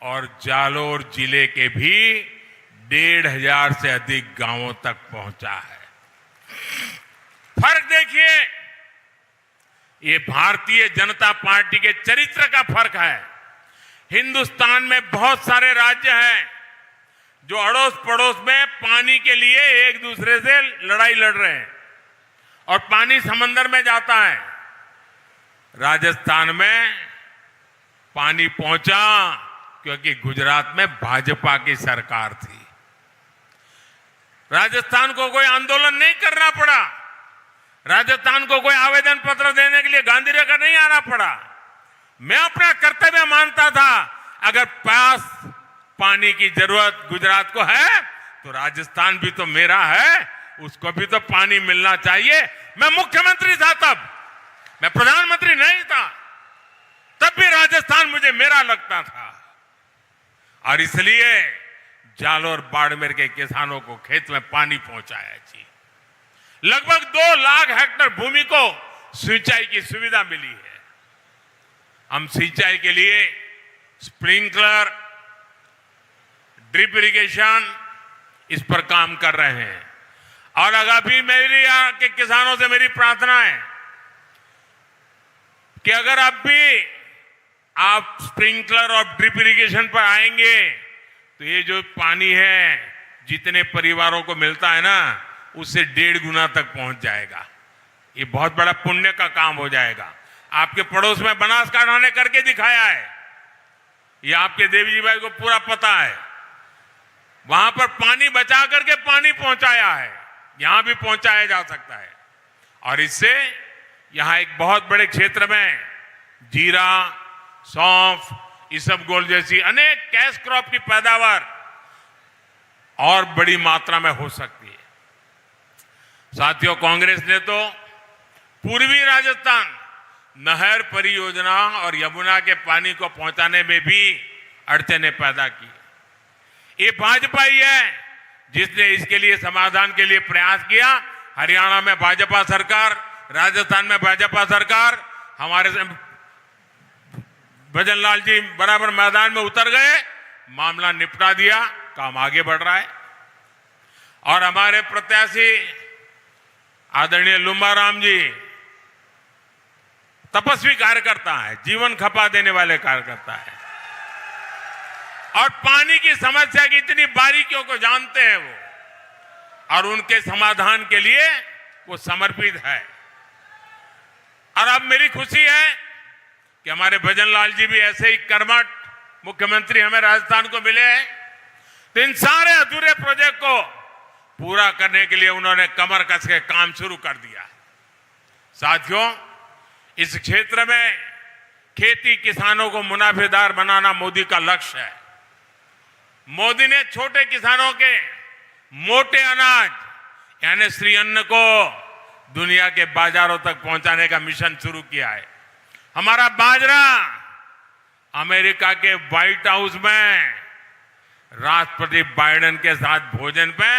और जालोर जिले के भी 1,500 से अधिक गांवों तक पहुंचा है। फर्क देखिए, ये भारतीय जनता पार्टी के चरित्र का फर्क है। हिंदुस्तान में बहुत सारे राज्य हैं जो अड़ोस पड़ोस में पानी के लिए एक दूसरे से लड़ाई लड़ रहे हैं और पानी समंदर में जाता है। राजस्थान में पानी पहुंचा क्योंकि गुजरात में भाजपा की सरकार थी। राजस्थान को कोई आंदोलन नहीं करना पड़ा, राजस्थान को कोई आवेदन पत्र देने के लिए गांधी नगर नहीं आना पड़ा। मैं अपना कर्तव्य मानता था, अगर पास पानी की जरूरत गुजरात को है तो राजस्थान भी तो मेरा है, उसको भी तो पानी मिलना चाहिए। मैं मुख्यमंत्री था तब, मैं प्रधानमंत्री नहीं था, तब भी राजस्थान मुझे मेरा लगता था। और इसलिए जालोर बाड़मेर के किसानों को खेत में पानी पहुंचाया जी। लगभग 2 लाख हेक्टेयर भूमि को सिंचाई की सुविधा मिली है। हम सिंचाई के लिए स्प्रिंकलर, ड्रिप इरिगेशन, इस पर काम कर रहे हैं। और अगर भी मेरी यहाँ के किसानों से मेरी प्रार्थना है कि अगर अब भी आप स्प्रिंकलर और ड्रिप इरिगेशन पर आएंगे तो ये जो पानी है जितने परिवारों को मिलता है ना, उससे 1.5 गुना तक पहुंच जाएगा। ये बहुत बड़ा पुण्य का काम हो जाएगा। आपके पड़ोस में बनासकांठा ने करके दिखाया है, ये आपके देवी जी भाई को पूरा पता है। वहां पर पानी बचा करके पानी पहुंचाया है, यहां भी पहुंचाया जा सकता है। और इससे यहां एक बहुत बड़े क्षेत्र में जीरा, सौंफ, इसबगोल जैसी अनेक कैश क्रॉप की पैदावार और बड़ी मात्रा में हो सकती है। साथियों, कांग्रेस ने तो पूर्वी राजस्थान, नहर परियोजना और यमुना के पानी को पहुंचाने में भी अड़चने पैदा की। ये भाजपा ही है जिसने इसके लिए समाधान के लिए प्रयास किया। हरियाणा में भाजपा सरकार, राजस्थान में भाजपा सरकार, हमारे भजनलाल जी बराबर मैदान में उतर गए, मामला निपटा दिया, काम आगे बढ़ रहा है। और हमारे प्रत्याशी आदरणीय लुम्बाराम जी तपस्वी कार्यकर्ता है, जीवन खपा देने वाले कार्यकर्ता है और पानी की समस्या की इतनी बारीकियों को जानते हैं वो, और उनके समाधान के लिए वो समर्पित है। और अब मेरी खुशी है कि हमारे भजनलाल जी भी ऐसे ही कर्मठ मुख्यमंत्री हमें राजस्थान को मिले हैं, तो इन सारे अधूरे प्रोजेक्ट को पूरा करने के लिए उन्होंने कमर कस के काम शुरू कर दिया। साथियों, इस क्षेत्र में खेती किसानों को मुनाफेदार बनाना मोदी का लक्ष्य है। मोदी ने छोटे किसानों के मोटे अनाज यानी श्री अन्न को दुनिया के बाजारों तक पहुंचाने का मिशन शुरू किया है। हमारा बाजरा अमेरिका के व्हाइट हाउस में राष्ट्रपति बाइडेन के साथ भोजन पे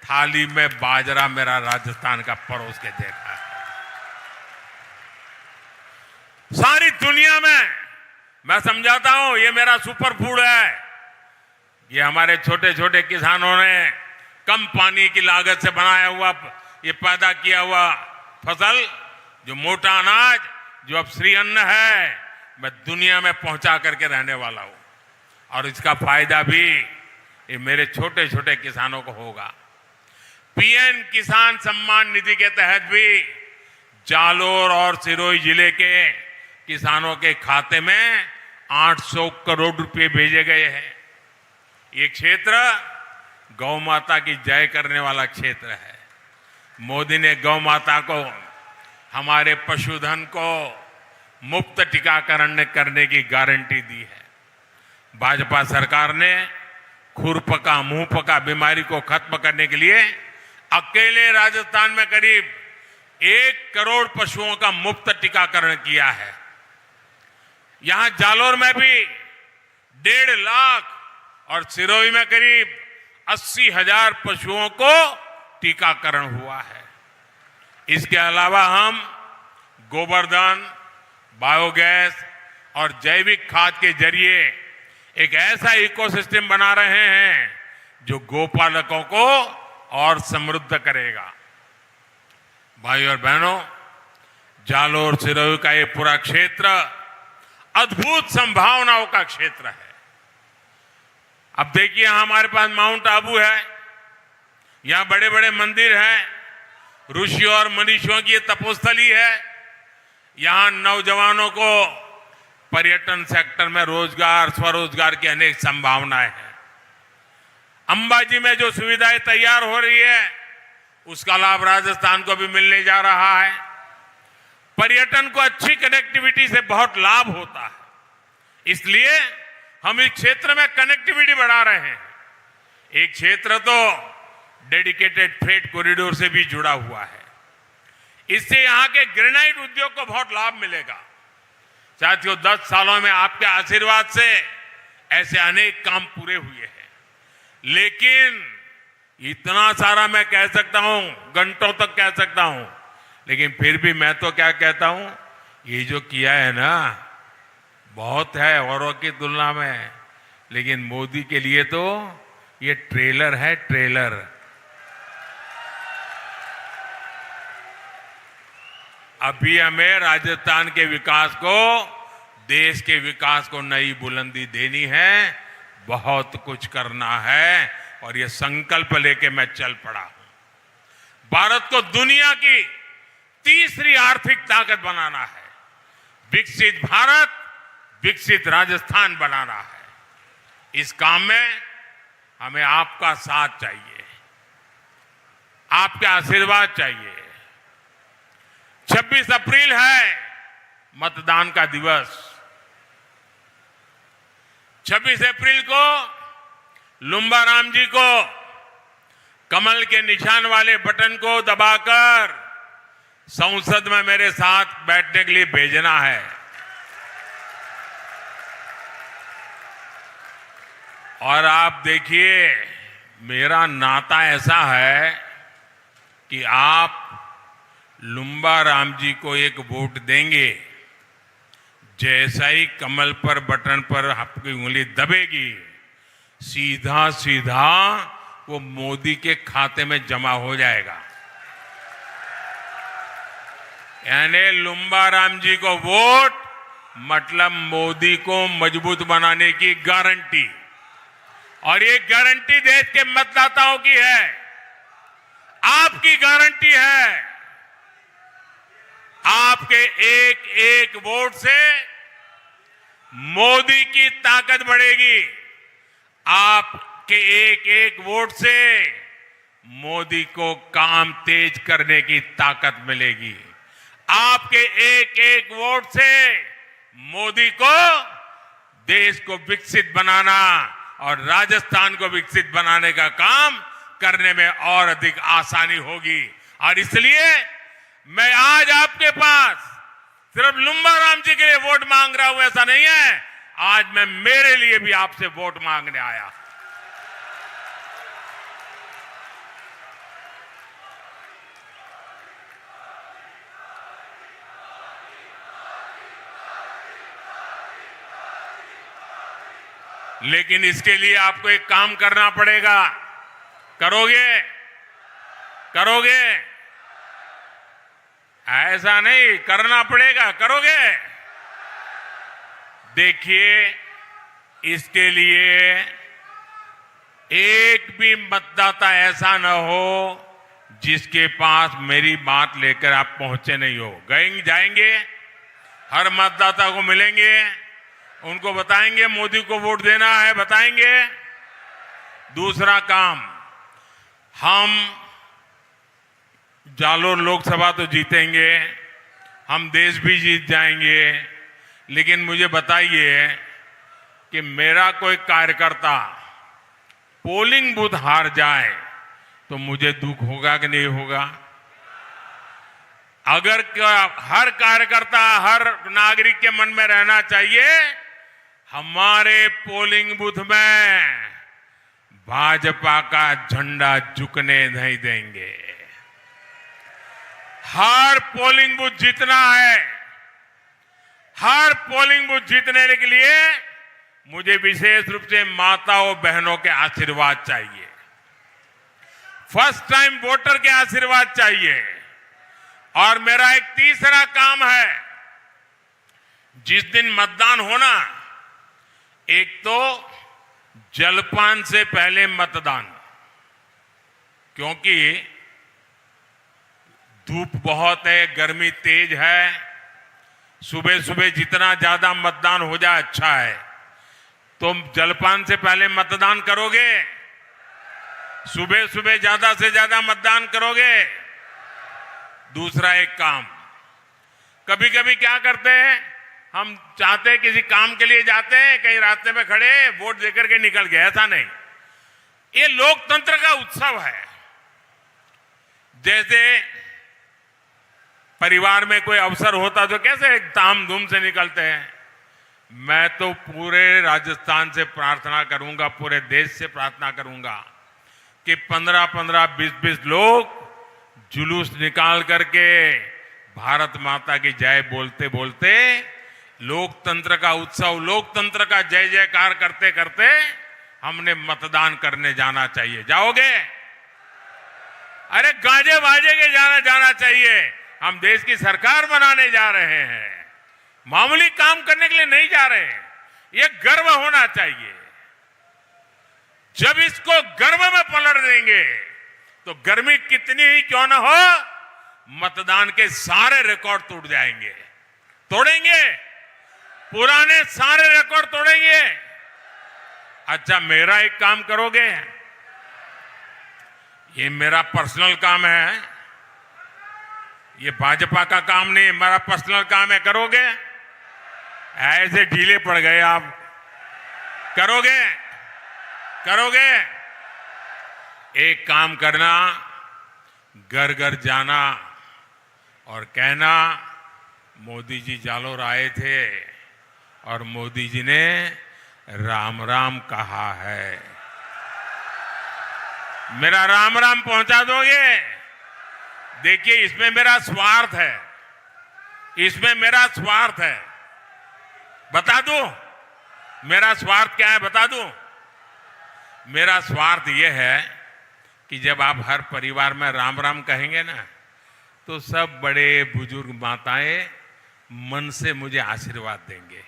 थाली में बाजरा मेरा राजस्थान का परोस के देखा है। सारी दुनिया में मैं समझाता हूं ये मेरा सुपर फूड है। ये हमारे छोटे छोटे किसानों ने कम पानी की लागत से बनाया हुआ, ये पैदा किया हुआ फसल, जो मोटा अनाज, जो अब श्री अन्न है, मैं दुनिया में पहुंचा करके रहने वाला हूं। और इसका फायदा भी ये मेरे छोटे छोटे किसानों को होगा। पीएम किसान सम्मान निधि के तहत भी जालोर और सिरोही जिले के किसानों के खाते में 800 करोड़ रुपए भेजे गए हैं। ये क्षेत्र गौ माता की जय करने वाला क्षेत्र है। मोदी ने गौ माता को, हमारे पशुधन को मुफ्त टीकाकरण करने की गारंटी दी है। भाजपा सरकार ने खुरपका मुंहपका बीमारी को खत्म करने के लिए अकेले राजस्थान में करीब 1 करोड़ पशुओं का मुफ्त टीकाकरण किया है। यहां जालोर में भी 1.5 लाख और सिरोही में करीब 80,000 पशुओं को टीकाकरण हुआ है। इसके अलावा हम गोबरधन, बायोगैस और जैविक खाद के जरिए एक ऐसा इकोसिस्टम बना रहे हैं जो गोपालकों को और समृद्ध करेगा। भाइयों और बहनों, जालोर सिरोही का ये पूरा क्षेत्र अद्भुत संभावनाओं का क्षेत्र है। अब देखिए, हमारे पास माउंट आबू है, यहां बड़े बड़े मंदिर हैं, ऋषियों और मनीषियों की तपोस्थली है। यहां नौजवानों को पर्यटन सेक्टर में रोजगार, स्वरोजगार की अनेक संभावनाएं हैं। अंबाजी में जो सुविधाएं तैयार हो रही है उसका लाभ राजस्थान को भी मिलने जा रहा है। पर्यटन को अच्छी कनेक्टिविटी से बहुत लाभ होता है, इसलिए हम इस क्षेत्र में कनेक्टिविटी बढ़ा रहे हैं। एक क्षेत्र तो डेडिकेटेड फ्रेट कॉरिडोर से भी जुड़ा हुआ है। इससे यहां के ग्रेनाइट उद्योग को बहुत लाभ मिलेगा। साथियों, 10 सालों में आपके आशीर्वाद से ऐसे अनेक काम पूरे हुए हैं, लेकिन इतना सारा मैं कह सकता हूं, घंटों तक कह सकता हूं, लेकिन फिर भी मैं तो क्या कहता हूं, ये जो किया है ना बहुत है औरों की तुलना में, लेकिन मोदी के लिए तो ये ट्रेलर है, ट्रेलर। अभी हमें राजस्थान के विकास को, देश के विकास को नई बुलंदी देनी है, बहुत कुछ करना है और ये संकल्प लेके मैं चल पड़ा हूं। भारत को दुनिया की तीसरी आर्थिक ताकत बनाना है, विकसित भारत, विकसित राजस्थान बनाना है। इस काम में हमें आपका साथ चाहिए, आपका आशीर्वाद चाहिए। 26 अप्रैल है मतदान का दिवस। 26 अप्रैल को लुम्बाराम जी को कमल के निशान वाले बटन को दबाकर संसद में मेरे साथ बैठने के लिए भेजना है। और आप देखिए, मेरा नाता ऐसा है कि आप लुम्बा राम जी को एक वोट देंगे, जैसा ही कमल पर बटन पर आपकी उंगली दबेगी, सीधा सीधा वो मोदी के खाते में जमा हो जाएगा। यानी लुम्बा राम जी को वोट मतलब मोदी को मजबूत बनाने की गारंटी। और ये गारंटी देश के मतदाताओं की है, आपकी गारंटी है। आपके एक एक वोट से मोदी की ताकत बढ़ेगी। आपके एक एक वोट से मोदी को काम तेज करने की ताकत मिलेगी। आपके एक एक वोट से मोदी को देश को विकसित बनाना और राजस्थान को विकसित बनाने का काम करने में और अधिक आसानी होगी। और इसलिए मैं आज आपके पास सिर्फ लुम्बा राम जी के लिए वोट मांग रहा हूं, ऐसा नहीं है। आज मैं मेरे लिए भी आपसे वोट मांगने आया। लेकिन इसके लिए आपको एक काम करना पड़ेगा। करोगे? करोगे? ऐसा नहीं, करना पड़ेगा। करोगे? देखिए, इसके लिए एक भी मतदाता ऐसा न हो जिसके पास मेरी बात लेकर आप पहुंचे नहीं हो। जाएंगे, हर मतदाता को मिलेंगे, उनको बताएंगे मोदी को वोट देना है, बताएंगे। दूसरा काम, हम जालोर लोकसभा तो जीतेंगे, हम देश भी जीत जाएंगे, लेकिन मुझे बताइए कि मेरा कोई कार्यकर्ता पोलिंग बूथ हार जाए तो मुझे दुख होगा कि नहीं होगा? अगर हर कार्यकर्ता, हर नागरिक के मन में रहना चाहिए, हमारे पोलिंग बूथ में भाजपा का झंडा झुकने नहीं देंगे। हर पोलिंग बूथ जीतना है। हर पोलिंग बूथ जीतने के लिए मुझे विशेष रूप से माताओं बहनों के आशीर्वाद चाहिए, फर्स्ट टाइम वोटर के आशीर्वाद चाहिए। और मेरा एक तीसरा काम है, जिस दिन मतदान होना, एक तो जलपान से पहले मतदान, क्योंकि धूप बहुत है, गर्मी तेज है। सुबह सुबह जितना ज्यादा मतदान हो जाए अच्छा है। तो जलपान से पहले मतदान करोगे? सुबह सुबह ज्यादा से ज्यादा मतदान करोगे? दूसरा एक काम, कभी कभी क्या करते हैं, हम चाहते हैं किसी काम के लिए जाते हैं, कहीं रास्ते में खड़े वोट देकर के निकल गए। ऐसा नहीं, ये लोकतंत्र का उत्सव है। जैसे परिवार में कोई अवसर होता तो कैसे धाम धूम से निकलते हैं। मैं तो पूरे राजस्थान से प्रार्थना करूंगा, पूरे देश से प्रार्थना करूंगा कि 15-15, 20-20 लोग जुलूस निकाल करके भारत माता की जय बोलते बोलते लोकतंत्र का उत्सव, लोकतंत्र का जय जयकार करते करते हमने मतदान करने जाना चाहिए। जाओगे? अरे गाजे बाजे के जाना चाहिए। हम देश की सरकार बनाने जा रहे हैं, मामूली काम करने के लिए नहीं जा रहे हैं। ये गर्व होना चाहिए। जब इसको गर्व में पलट देंगे तो गर्मी कितनी ही क्यों ना हो, मतदान के सारे रिकॉर्ड टूट जाएंगे। तोड़ेंगे, पुराने सारे रिकॉर्ड तोड़ेंगे। अच्छा, मेरा एक काम करोगे? ये मेरा पर्सनल काम है, ये भाजपा का काम नहीं, मेरा पर्सनल काम है। करोगे? ऐसे ढीले पड़ गए आप। करोगे? करोगे? एक काम करना, घर घर जाना, और कहना मोदी जी जालोर आए थे और मोदी जी ने राम राम कहा है। मेरा राम राम पहुंचा दोगे? देखिए, इसमें मेरा स्वार्थ है, इसमें मेरा स्वार्थ है। बता दूं मेरा स्वार्थ क्या है? बता दूं मेरा स्वार्थ यह है कि जब आप हर परिवार में राम राम कहेंगे ना, तो सब बड़े बुजुर्ग माताएं मन से मुझे आशीर्वाद देंगे।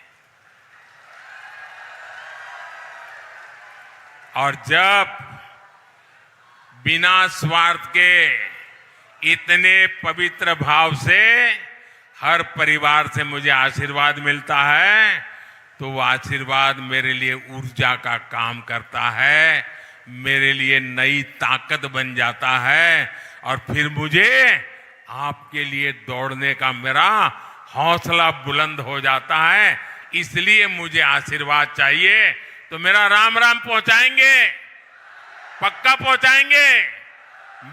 और जब बिना स्वार्थ के इतने पवित्र भाव से हर परिवार से मुझे आशीर्वाद मिलता है, तो वो आशीर्वाद मेरे लिए ऊर्जा का काम करता है, मेरे लिए नई ताकत बन जाता है, और फिर मुझे आपके लिए दौड़ने का मेरा हौसला बुलंद हो जाता है। इसलिए मुझे आशीर्वाद चाहिए। तो मेरा राम राम पहुंचाएंगे? पक्का पहुंचाएंगे?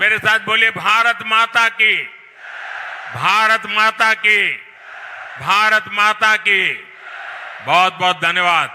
मेरे साथ बोलिए, भारत माता की, भारत माता की, भारत माता की। बहुत बहुत धन्यवाद।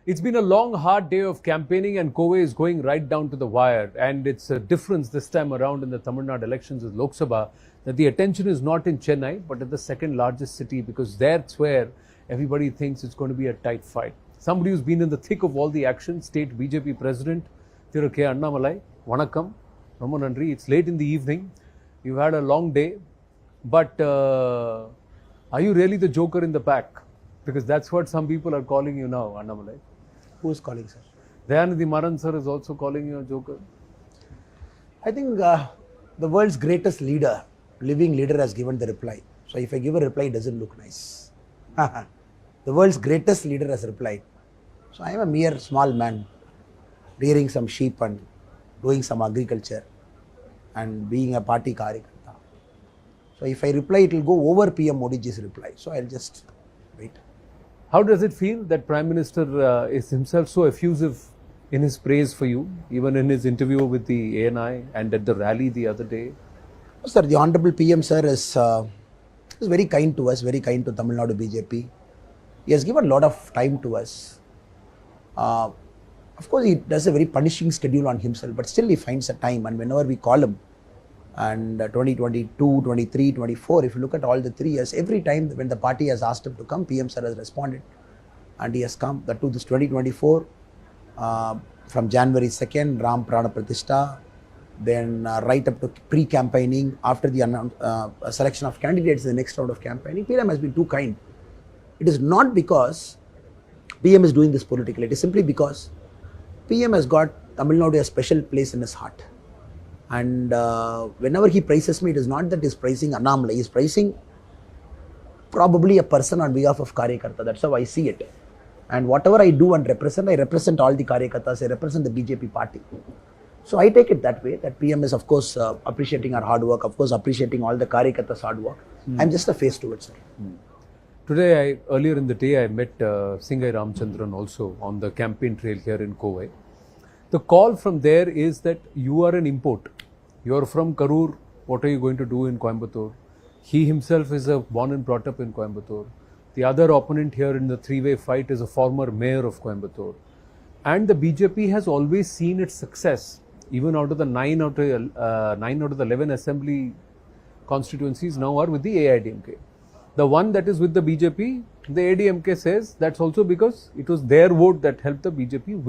It's been a long, hard day of campaigning, and Kowe is going right down to the wire. And it's a difference this time around in the Tamil Nadu elections with Lok Sabha that the attention is not in Chennai, but at the second largest city, because that's where everybody thinks it's going to be a tight fight. Somebody who's been in the thick of all the action, State BJP President Thiru K. Annamalai. Vanakkam, Romma Nandri. It's late in the evening. You've had a long day, but are you really the joker in the pack? Because that's what some people are calling you now, Annamalai. Who is calling, sir? Dayanidhi Maran sir is also calling you a joker. I think the world's greatest leader, living leader, has given the reply. So if I give a reply, it doesn't look nice. The world's greatest leader has replied. So I am a mere small man, rearing some sheep and doing some agriculture and being a party karyakarta. So if I reply, it will go over PM Modi ji's reply. So I'll just wait. How does it feel that Prime Minister is himself so effusive in his praise for you, even in his interview with the ANI and at the rally the other day? Sir, the Honorable PM sir is very kind to us, very kind to Tamil Nadu BJP. He has given a lot of time to us. Of course, he does a very punishing schedule on himself, but still he finds a time. And whenever we call him, and 2022, 23, 24, if you look at all the 3 years, every time when the party has asked him to come, PM sir has responded. And he has come. That to this 2024, from January 2nd, Ram Prana Pratishtha, then right up to pre-campaigning, after the selection of candidates in the next round of campaigning, PM has been too kind. It is not because PM is doing this politically. It is simply because PM has got Tamil Nadu a special place in his heart. And whenever he praises me, it is not that he is praising Annamalai. He is praising probably a person on behalf of Karyakarta. That's how I see it. And whatever I do and represent, I represent all the Karyakartas. I represent the BJP party. So I take it that way, that PM is of course appreciating our hard work, of course appreciating all the Karyakartas' hard work. I'm just a face to it, sir. Today, earlier in the day, I met Singai Ramchandran also on the campaign trail here in Kovai. The call from there is that you are an import. You are from Karur. What are you going to do in Coimbatore? He himself is born and brought up in Coimbatore. The other opponent here in the three-way fight is a former mayor of Coimbatore. And the BJP has always seen its success, even out of the 9 out of the 11 assembly constituencies now are with the AIDMK. The one that is with the BJP, the ADMK says that's also because it was their vote that helped the BJP win.